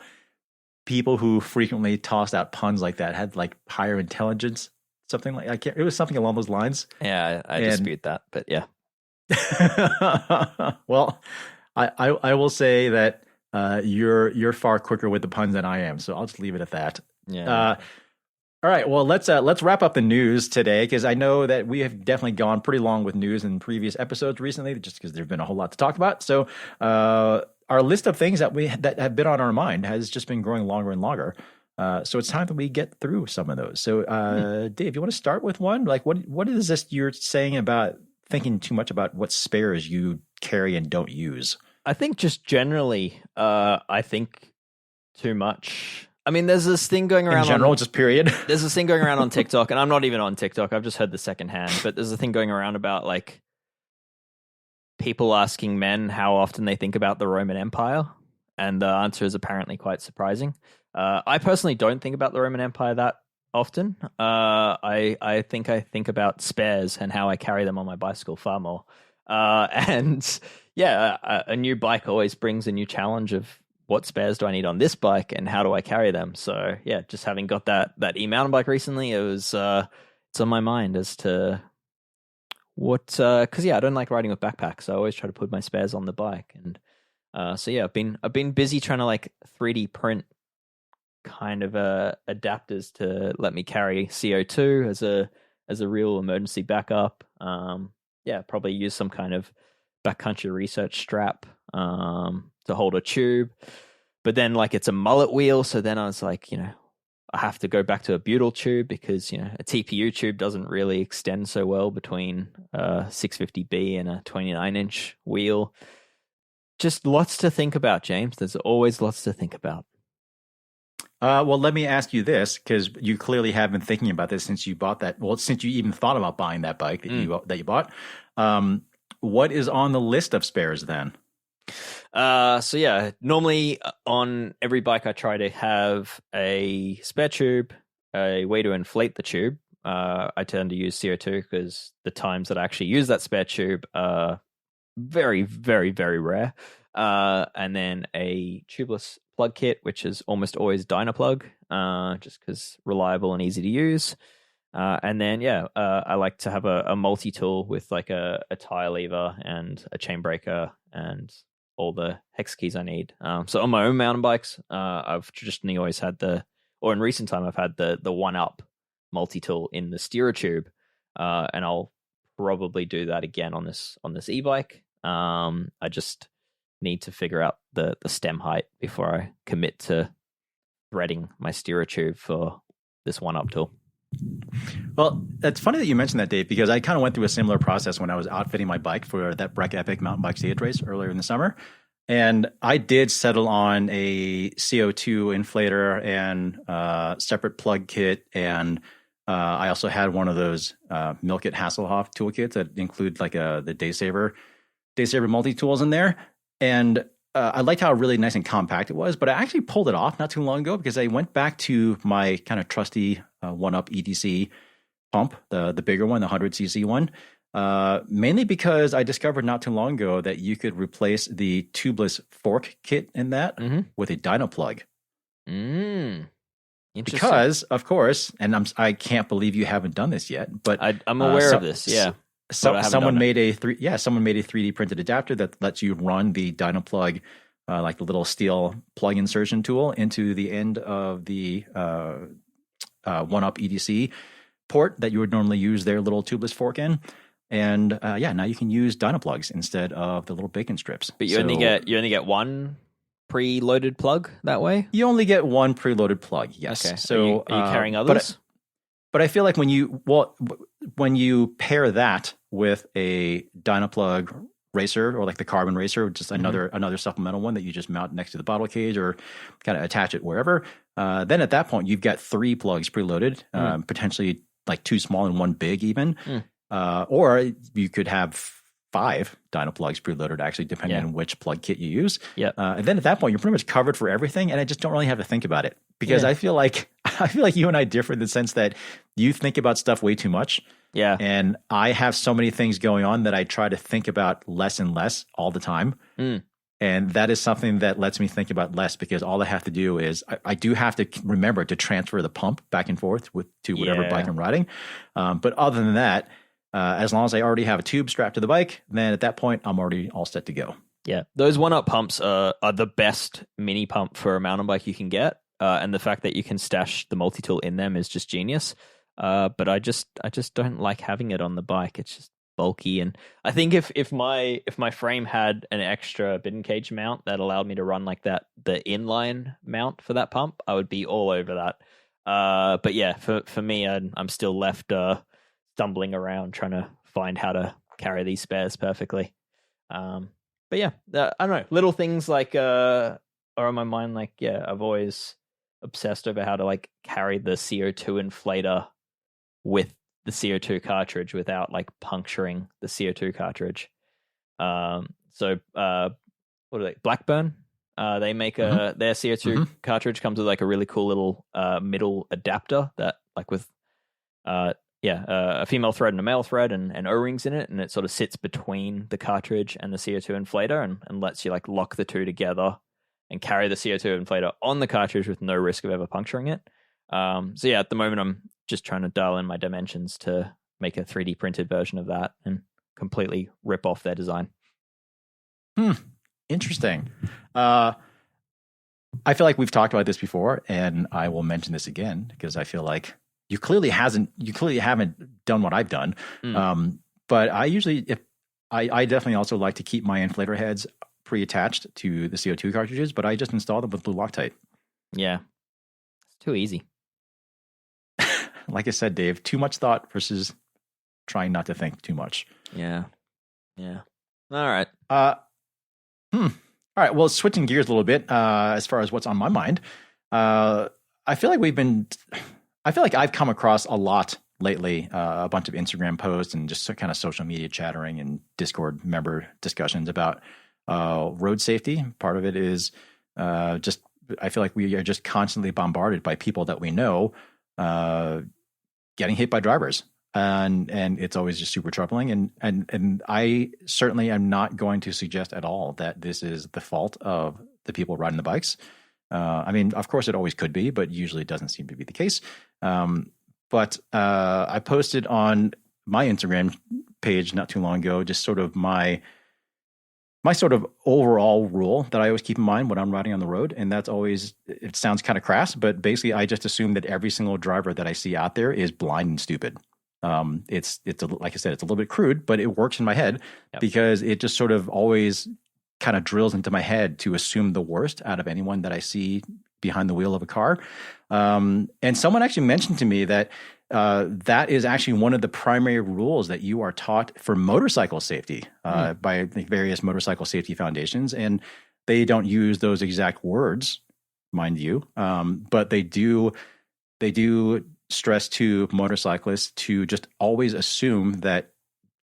people who frequently tossed out puns like that had like higher intelligence, something like it was something along those lines. Yeah, I dispute that, but yeah. Well, I will say that you're far quicker with the puns than I am, so I'll just leave it at that. Yeah. All right, well, let's wrap up the news today, because I know that we have definitely gone pretty long with news in previous episodes recently, just because there's been a whole lot to talk about. So our list of things that have been on our mind has just been growing longer and longer. So it's time that we get through some of those. So Dave, you want to start with one? Like, what is this you're saying about thinking too much about what spares you carry and don't use? I think just generally, I think too much. I mean, there's this thing going around in general, just period. There's this thing going around on TikTok, and I'm not even on TikTok. I've just heard the secondhand, but there's a thing going around about like people asking men how often they think about the Roman Empire, and the answer is apparently quite surprising. I personally don't think about the Roman Empire that often. I think about spares and how I carry them on my bicycle far more. And yeah, a new bike always brings a new challenge of what spares do I need on this bike and how do I carry them? So yeah, just having got that e-mountain bike recently, it was it's on my mind as to what because I don't like riding with backpacks, so I always try to put my spares on the bike. And so yeah, I've been busy trying to like 3D print kind of adapters to let me carry CO2 as a real emergency backup. Probably use some kind of backcountry research strap to hold a tube, but then like it's a mullet wheel, so then I was like, I have to go back to a butyl tube because a TPU tube doesn't really extend so well between a 650B and a 29-inch wheel. Just lots to think about, James. There's always lots to think about. Well, let me ask you this, because you clearly have been thinking about this since you bought that. Well, since you even thought about buying that bike that you bought. What is on the list of spares then? So yeah, normally on every bike I try to have a spare tube, a way to inflate the tube. I tend to use CO2 because the times that I actually use that spare tube are very, very, very rare. And then a tubeless plug kit, which is almost always Dynaplug, just because reliable and easy to use. And then, I like to have a multi-tool with like a tire lever and a chain breaker and all the hex keys I need. So on my own mountain bikes, I've traditionally always had in recent time, I've had the 1UP multi-tool in the steerer tube. And I'll probably do that again on this e-bike. I just need to figure out the stem height before I commit to threading my steerer tube for this 1UP tool. Well, it's funny that you mentioned that, Dave, because I kind of went through a similar process when I was outfitting my bike for that Breck Epic mountain bike stage race earlier in the summer. And I did settle on a CO2 inflator and separate plug kit. And I also had one of those Milk It Hasselhoff toolkits that include like the Daysaver multi-tools in there. And I liked how really nice and compact it was, but I actually pulled it off not too long ago because I went back to my kind of trusty 1UP EDC pump, the bigger one, the 100cc one, mainly because I discovered not too long ago that you could replace the tubeless fork kit in that with a Dynaplug. Interesting. Because, of course, and I can't believe you haven't done this yet, but I'm aware of this. Yeah. Someone made a 3D printed adapter that lets you run the Dynaplug, like the little steel plug insertion tool, into the end of the 1UP EDC port that you would normally use their little tubeless fork in. And now you can use Dynaplugs instead of the little bacon strips. But you only get one preloaded plug that way? You only get one preloaded plug, yes. Okay. So are you carrying others? But I feel like when you pair that with a Dynaplug racer, or like the carbon racer, just another supplemental one that you just mount next to the bottle cage or kind of attach it wherever, then at that point you've got 3 plugs preloaded, potentially like 2 small and 1 big even. Or you could have 5 Dynaplugs preloaded, actually, depending on which plug kit you use. And then at that point, you're pretty much covered for everything, and I just don't really have to think about it, because I feel like you and I differ in the sense that you think about stuff way too much. Yeah. And I have so many things going on that I try to think about less and less all the time. And that is something that lets me think about less, because all I have to do is I do have to remember to transfer the pump back and forth to whatever bike I'm riding. But other than that, as long as I already have a tube strapped to the bike, then at that point, I'm already all set to go. Yeah, those 1UP pumps are the best mini pump for a mountain bike you can get. And the fact that you can stash the multi-tool in them is just genius. But I just don't like having it on the bike. It's just bulky. And I think if my frame had an extra bitten cage mount that allowed me to run like that, the inline mount for that pump, I would be all over that. But yeah, for me, I'm still left stumbling around trying to find how to carry these spares perfectly. But yeah, I don't know, little things like are on my mind. Like, I've always obsessed over how to like carry the CO2 inflator with the CO2 cartridge without like puncturing the CO2 cartridge. So what are they? Blackburn. They make their CO2 cartridge comes with like a really cool little middle adapter that like with a female thread and a male thread and O-rings in it, and it sort of sits between the cartridge and the CO2 inflator and lets you like lock the two together and carry the CO2 inflator on the cartridge with no risk of ever puncturing it. So yeah, at the moment I'm just trying to dial in my dimensions to make a 3D printed version of that and completely rip off their design. Interesting. I feel like we've talked about this before, and I will mention this again because I feel like you clearly haven't done what I've done. But I usually, I definitely also like to keep my inflator heads pre-attached to the CO2 cartridges, but I just install them with blue Loctite. Yeah. It's too easy. Like I said, Dave, too much thought versus trying not to think too much. Yeah. Yeah. All right. All right. Well, switching gears a little bit, as far as what's on my mind, I feel like I've come across a lot lately, a bunch of Instagram posts and just kind of social media chattering and Discord member discussions about road safety. Part of it is just, I feel like we are just constantly bombarded by people that we know getting hit by drivers. And it's always just super troubling. And I certainly am not going to suggest at all that this is the fault of the people riding the bikes. I mean, of course it always could be, but usually it doesn't seem to be the case. But I posted on my Instagram page not too long ago, just sort of my sort of overall rule that I always keep in mind when I'm riding on the road. And that's always, it sounds kind of crass, but basically I just assume that every single driver that I see out there is blind and stupid. It's like I said, it's a little bit crude, but it works in my head because it just sort of always kind of drills into my head to assume the worst out of anyone that I see behind the wheel of a car. And someone actually mentioned to me that that is actually one of the primary rules that you are taught for motorcycle safety by the various motorcycle safety foundations. And they don't use those exact words, mind you, but they do stress to motorcyclists to just always assume that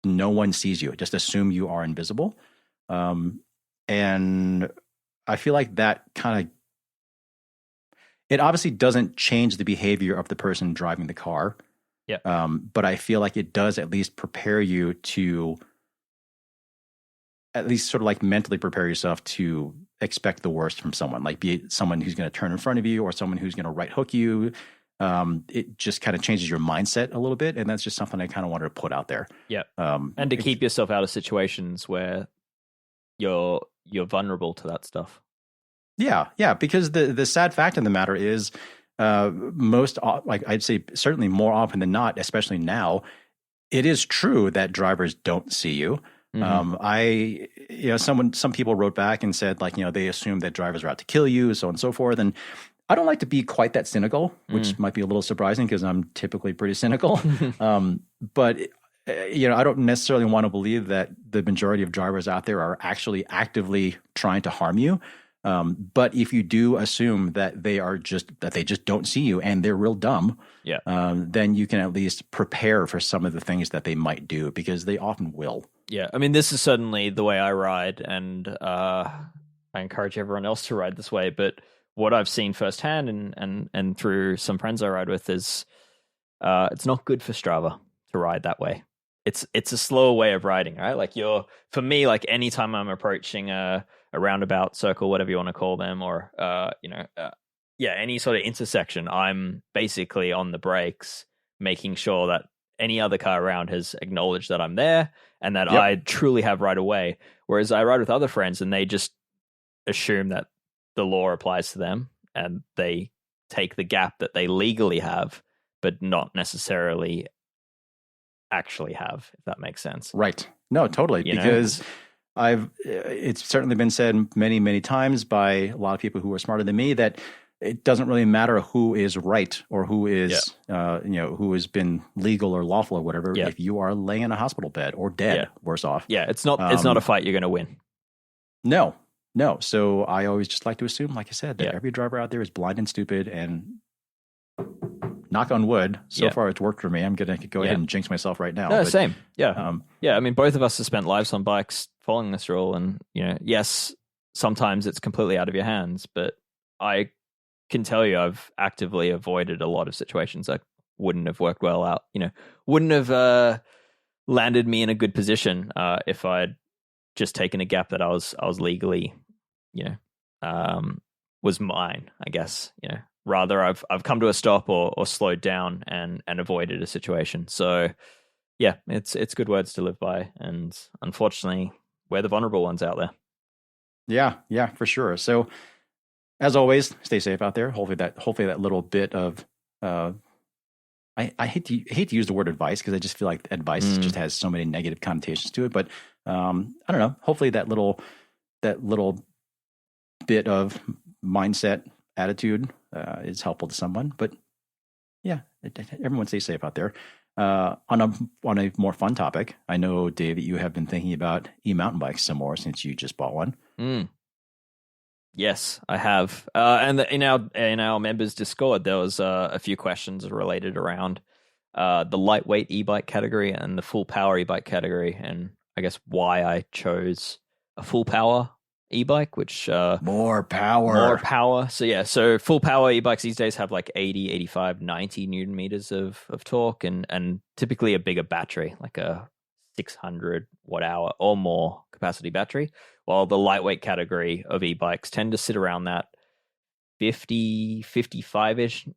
no one sees you. Just assume you are invisible. And I feel like that kind of, it obviously doesn't change the behavior of the person driving the car. But I feel like it does at least prepare you to at least sort of like mentally prepare yourself to expect the worst from someone, like be it someone who's going to turn in front of you or someone who's going to right hook you. It just kind of changes your mindset a little bit. And that's just something I kind of wanted to put out there. Yeah. And to keep yourself out of situations where you're vulnerable to that stuff. Yeah. Because the sad fact of the matter is, like I'd say certainly more often than not, especially now, it is true that drivers don't see you. Some people wrote back and said, like, they assume that drivers are out to kill you, so on and so forth. And I don't like to be quite that cynical, which might be a little surprising because I'm typically pretty cynical. But I don't necessarily want to believe that the majority of drivers out there are actually actively trying to harm you. But if you do assume that they just don't see you and they're real dumb, then you can at least prepare for some of the things that they might do, because they often will. Yeah, I mean, this is certainly the way I ride, and I encourage everyone else to ride this way. But what I've seen firsthand and through some friends I ride with is it's not good for Strava to ride that way. It's a slower way of riding, right? Like for me, like anytime I'm approaching a roundabout, circle, whatever you want to call them, or any sort of intersection, I'm basically on the brakes, making sure that any other car around has acknowledged that I'm there and that I truly have right away. Whereas I ride with other friends and they just assume that the law applies to them and they take the gap that they legally have, but not necessarily actually have, if that makes sense. Right. No, totally. Because it's certainly been said many, many times by a lot of people who are smarter than me that it doesn't really matter who is right or who is, who has been legal or lawful or whatever. Yeah. If you are laying in a hospital bed or dead, worse off. Yeah, it's not a fight you're going to win. No. So I always just like to assume, like I said, that every driver out there is blind and stupid, and knock on wood, so far it's worked for me. I'm going to go ahead and jinx myself right now. No, same. Yeah. I mean, both of us have spent lives on bikes following this rule, and, yes, sometimes it's completely out of your hands, but I can tell you I've actively avoided a lot of situations that wouldn't have worked well out, wouldn't have landed me in a good position if I'd just taken a gap that I was legally, was mine, I guess. Rather I've come to a stop or slowed down and avoided a situation. So yeah, it's good words to live by, and unfortunately we're the vulnerable ones out there. Yeah, for sure. So as always, stay safe out there. Hopefully that little bit of I hate to use the word advice, because I just feel like advice just has so many negative connotations to it. But I don't know. Hopefully that little bit of mindset, attitude is helpful to someone. But yeah, everyone stay safe out there. On a more fun topic, I know, Dave, that you have been thinking about e-mountain bikes some more since you just bought one. Yes, I have. And in our members Discord, there was a few questions related around the lightweight e-bike category and the full power e-bike category, and I guess why I chose a full power e-bike, which more power. So full power e-bikes these days have like 80, 85, 90 newton meters of torque, and typically a bigger battery, like a 600 watt hour or more capacity battery, while the lightweight category of e-bikes tend to sit around that 50, 55-ish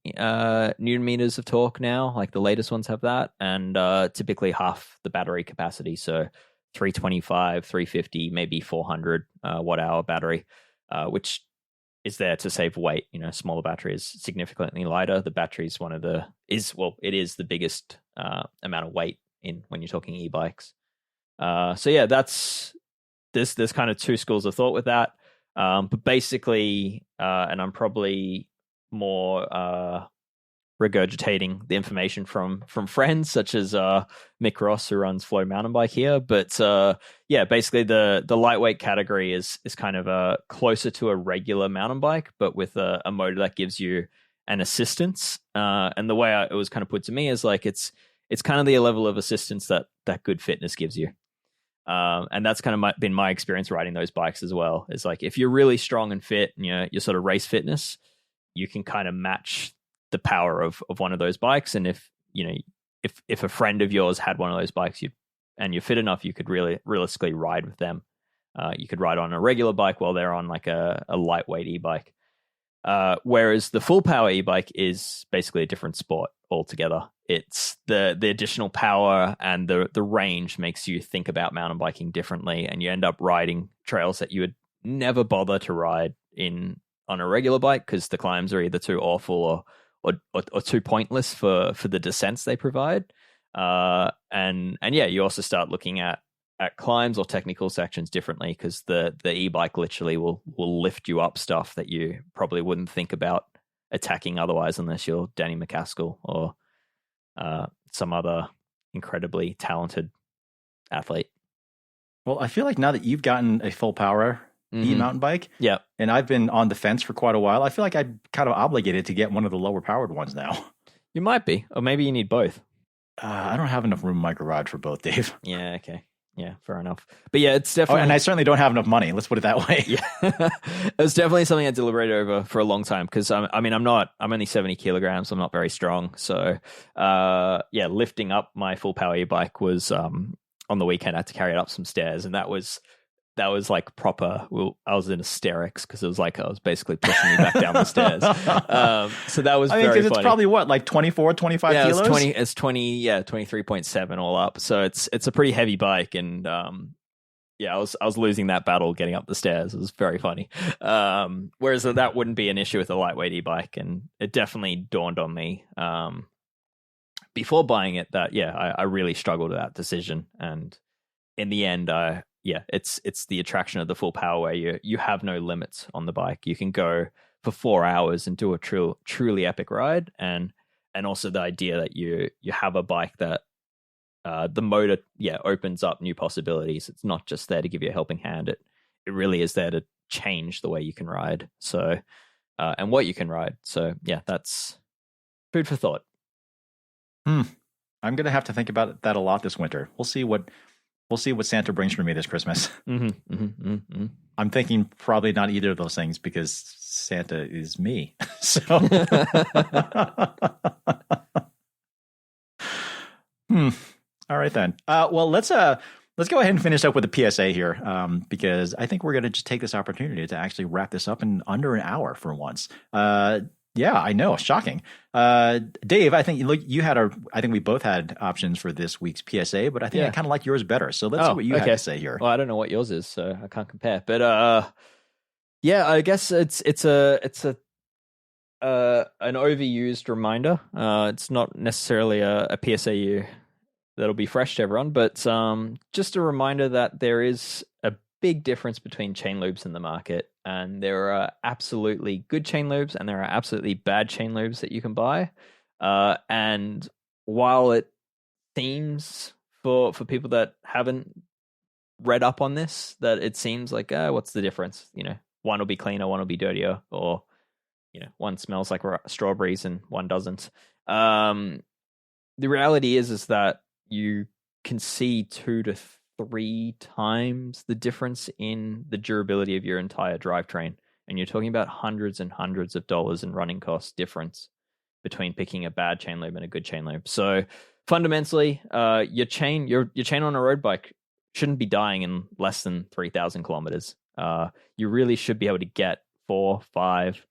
newton meters of torque now. Like the latest ones have that, and typically half the battery capacity, so 325, 350, maybe 400 watt hour battery, which is there to save weight. Smaller battery is significantly lighter. The battery is it is the biggest amount of weight when you're talking e-bikes. That's there's kind of two schools of thought with that. But basically, and I'm probably more regurgitating the information from friends such as Mick Ross, who runs Flow Mountain Bike here. But basically the lightweight category is kind of closer to a regular mountain bike, but with a motor that gives you an assistance. And the way it was kind of put to me is like it's kind of the level of assistance that good fitness gives you. And that's kind of been my experience riding those bikes as well. It's like if you're really strong and fit and you're sort of race fitness, you can kind of match the power of one of those bikes. And if a friend of yours had one of those bikes, and you're fit enough, you could really realistically ride with them You could ride on a regular bike while they're on like a lightweight e-bike. Whereas the full power e-bike is basically a different sport altogether. It's the additional power and the range makes you think about mountain biking differently, and you end up riding trails that you would never bother to ride on a regular bike because the climbs are either too awful or too pointless for the descents they provide. And yeah, you also start looking at climbs or technical sections differently because the e-bike literally will lift you up stuff that you probably wouldn't think about attacking otherwise unless you're Danny McCaskill or some other incredibly talented athlete. Well, I feel like now that you've gotten a full power e-mountain bike, yeah, and I've been on the fence for quite a while, I feel like I'm kind of obligated to get one of the lower powered ones now. You might be, or maybe you need both. I don't have enough room in my garage for both, Dave. Yeah, okay. Yeah, fair enough. But yeah, it's definitely... and I certainly don't have enough money. Let's put it that way. Yeah. It was definitely something I deliberated over for a long time because, I'm only 70 kilograms. I'm not very strong. So, yeah, lifting up my full power e-bike was, on the weekend, I had to carry it up some stairs. And that was like proper. I was in hysterics because it was like I was basically pushing me back down the stairs. So that was very funny. It's probably what, like 24, 25 kilos? It's 23.7 all up. So it's a pretty heavy bike, and yeah, I was losing that battle getting up the stairs. It was very funny. Whereas that wouldn't be an issue with a lightweight e-bike, and it definitely dawned on me before buying it that I really struggled with that decision, and in the end, it's the attraction of the full power where you have no limits on the bike. You can go for 4 hours and do a truly epic ride, and also the idea that you have a bike that the motor opens up new possibilities. It's not just there to give you a helping hand. It really is there to change the way you can ride. So and what you can ride. So yeah, that's food for thought. I'm gonna have to think about that a lot this winter. We'll see what Santa brings for me this Christmas. I'm thinking probably not either of those things because Santa is me. So, all right then. Well, let's go ahead and finish up with the PSA here, because I think we're going to just take this opportunity to actually wrap this up in under an hour for once. Yeah, I know. Shocking. Dave, I think I think we both had options for this week's PSA, but I think I kind of like yours better. So let's see what you have to say here. Well, I don't know what yours is, so I can't compare. But yeah, I guess it's an overused reminder. It's not necessarily a PSA that'll be fresh to everyone, but just a reminder that there is a big difference between chain lubes in the market, and there are absolutely good chain lubes and there are absolutely bad chain lubes that you can buy. And while it seems for people that haven't read up on this, that it seems like, what's the difference? One will be cleaner, one will be dirtier, or one smells like strawberries and one doesn't. The reality is that you can see 2 to 3 times the difference in the durability of your entire drivetrain, and you're talking about hundreds and hundreds of dollars in running cost difference between picking a bad chain lube and a good chain lube. So fundamentally, your chain on a road bike shouldn't be dying in less than 3,000 kilometers. You really should be able to get 4, 5,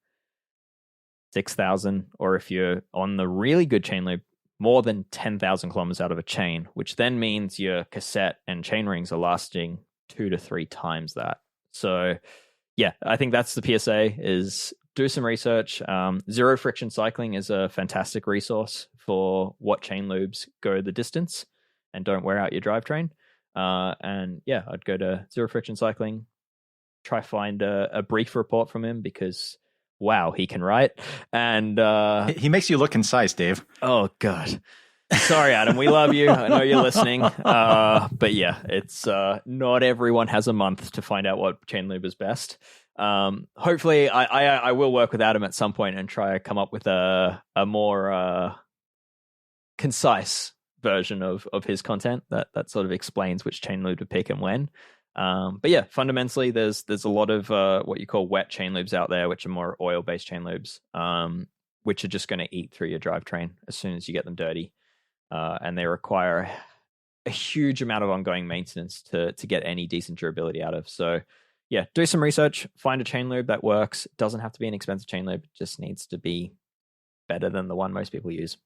6,000, or if you're on the really good chain lube, more than 10,000 kilometers out of a chain, which then means your cassette and chain rings are lasting 2 to 3 times that. So yeah, I think that's the PSA, is do some research. Zero Friction Cycling is a fantastic resource for what chain lubes go the distance and don't wear out your drivetrain. And yeah, I'd go to Zero Friction Cycling, try find a brief report from him, because wow, he can write. And he makes you look concise, Dave. Oh God, sorry, Adam. We love you. I know you're listening. But yeah, it's not everyone has a month to find out what chain lube is best. Hopefully, I will work with Adam at some point and try to come up with a more concise version of his content that sort of explains which chain lube to pick and when. But yeah, fundamentally, there's a lot of what you call wet chain lubes out there, which are more oil-based chain lubes, which are just going to eat through your drivetrain as soon as you get them dirty, and they require a huge amount of ongoing maintenance to get any decent durability out of. So yeah, do some research, find a chain lube that works. It doesn't have to be an expensive chain lube. It just needs to be better than the one most people use.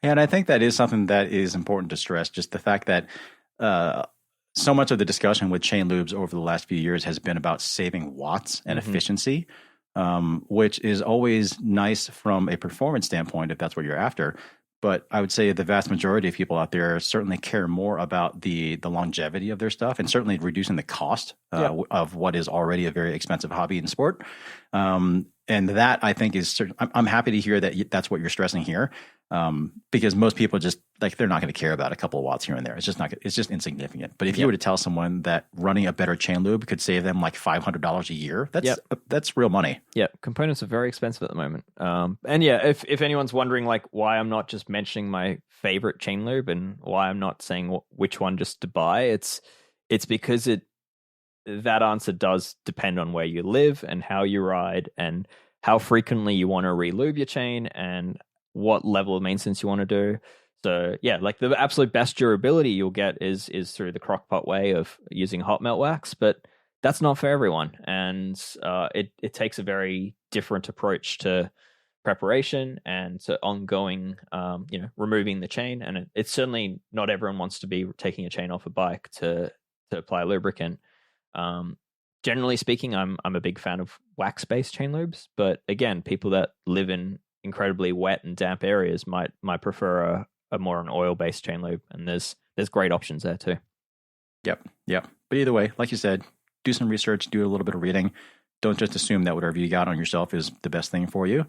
And I think that is something that is important to stress, just the fact that so much of the discussion with chain lubes over the last few years has been about saving watts and efficiency, which is always nice from a performance standpoint if that's what you're after. But I would say the vast majority of people out there certainly care more about the longevity of their stuff and certainly reducing the cost of what is already a very expensive hobby and sport. And that I think is certain. I'm happy to hear that that's what you're stressing here, because most people just like they're not going to care about a couple of watts here and there. It's just insignificant. But if you were to tell someone that running a better chain lube could save them like $500 a year, that's real money. Yeah, components are very expensive at the moment. And yeah, if anyone's wondering like why I'm not just mentioning my favorite chain lube and why I'm not saying which one just to buy, it's because that answer does depend on where you live and how you ride and how frequently you want to re-lube your chain and what level of maintenance you want to do. So yeah, like the absolute best durability you'll get is through the crockpot way of using hot melt wax, but that's not for everyone. And it takes a very different approach to preparation and to ongoing, removing the chain. And it's certainly not everyone wants to be taking a chain off a bike to apply lubricant. Generally speaking, I'm a big fan of wax-based chain lubes, but again, people that live in incredibly wet and damp areas might prefer a more an oil-based chain lube, and there's great options there too. Yep. But either way, like you said, do some research, do a little bit of reading. Don't just assume that whatever you got on yourself is the best thing for you.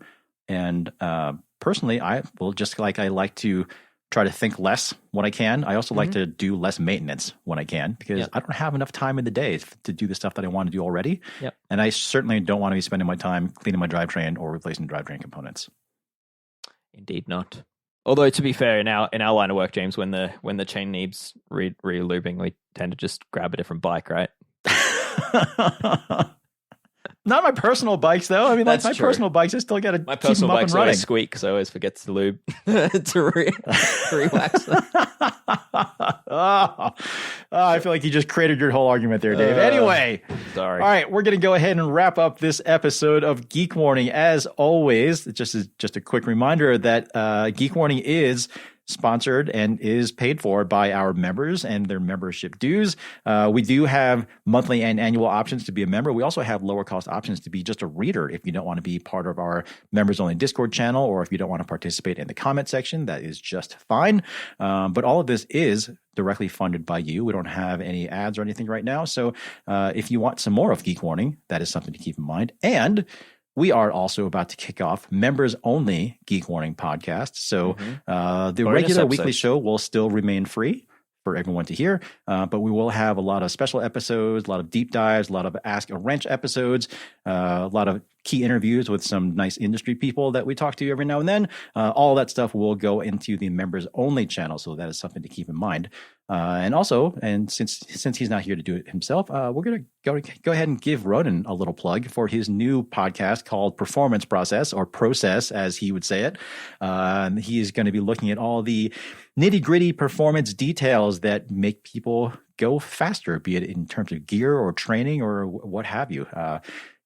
And personally, I like to try to think less when I can. I also like to do less maintenance when I can because I don't have enough time in the day to do the stuff that I want to do already. Yep. And I certainly don't want to be spending my time cleaning my drivetrain or replacing drivetrain components. Indeed not. Although to be fair, in our line of work, James, when the chain needs re-lubing, we tend to just grab a different bike, right? Not my personal bikes, though. I mean, like my personal bikes, I still got to keep them up and running. Squeak because I always forget to lube to re-wax them. I feel like you just created your whole argument there, Dave. Anyway, sorry. All right, we're going to go ahead and wrap up this episode of Geek Warning. As always, just a quick reminder that Geek Warning is sponsored and is paid for by our members and their membership dues. We do have monthly and annual options to be a member. We also have lower cost options to be just a reader if you don't want to be part of our members only Discord channel, or if you don't want to participate in the comment section, that is just fine. But all of this is directly funded by you. We don't have any ads or anything right now. So if you want some more of Geek Warning, that is something to keep in mind. And we are also about to kick off members-only Geek Warning podcast. So the regular weekly show will still remain free for everyone to hear, but we will have a lot of special episodes, a lot of deep dives, a lot of Ask a Wrench episodes, a lot of key interviews with some nice industry people that we talk to every now and then. All that stuff will go into the members-only channel, so that is something to keep in mind. And also, and since he's not here to do it himself, we're going to go ahead and give Ronan a little plug for his new podcast called Performance Process, or Process, as he would say it. He is going to be looking at all the nitty-gritty performance details that make people go faster, be it in terms of gear or training or what have you.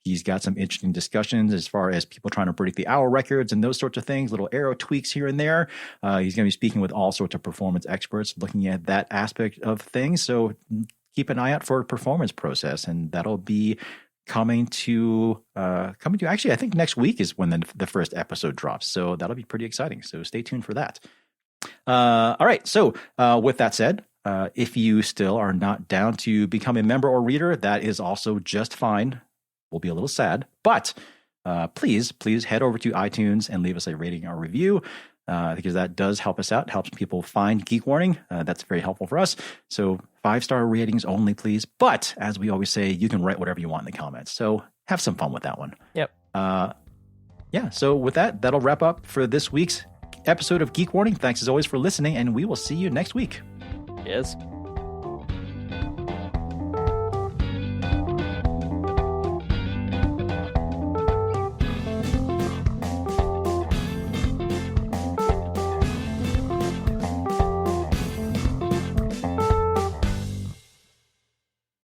He's got some interesting discussions as far as people trying to break the hour records and those sorts of things, little Aero tweaks here and there. He's going to be speaking with all sorts of performance experts looking at that aspect of things. So keep an eye out for Performance Process, and that'll be coming to actually, I think next week is when the first episode drops. So that'll be pretty exciting. So stay tuned for that. All right. So with that said, if you still are not down to become a member or reader, that is also just fine. We'll be a little sad, but please head over to iTunes and leave us a rating or review, because that does help us out, helps people find Geek Warning. That's very helpful for us. So 5-star ratings only, please. But as we always say, you can write whatever you want in the comments. So have some fun with that one. Yep. So with that, that'll wrap up for this week's episode of Geek Warning. Thanks as always for listening, and we will see you next week. Yes.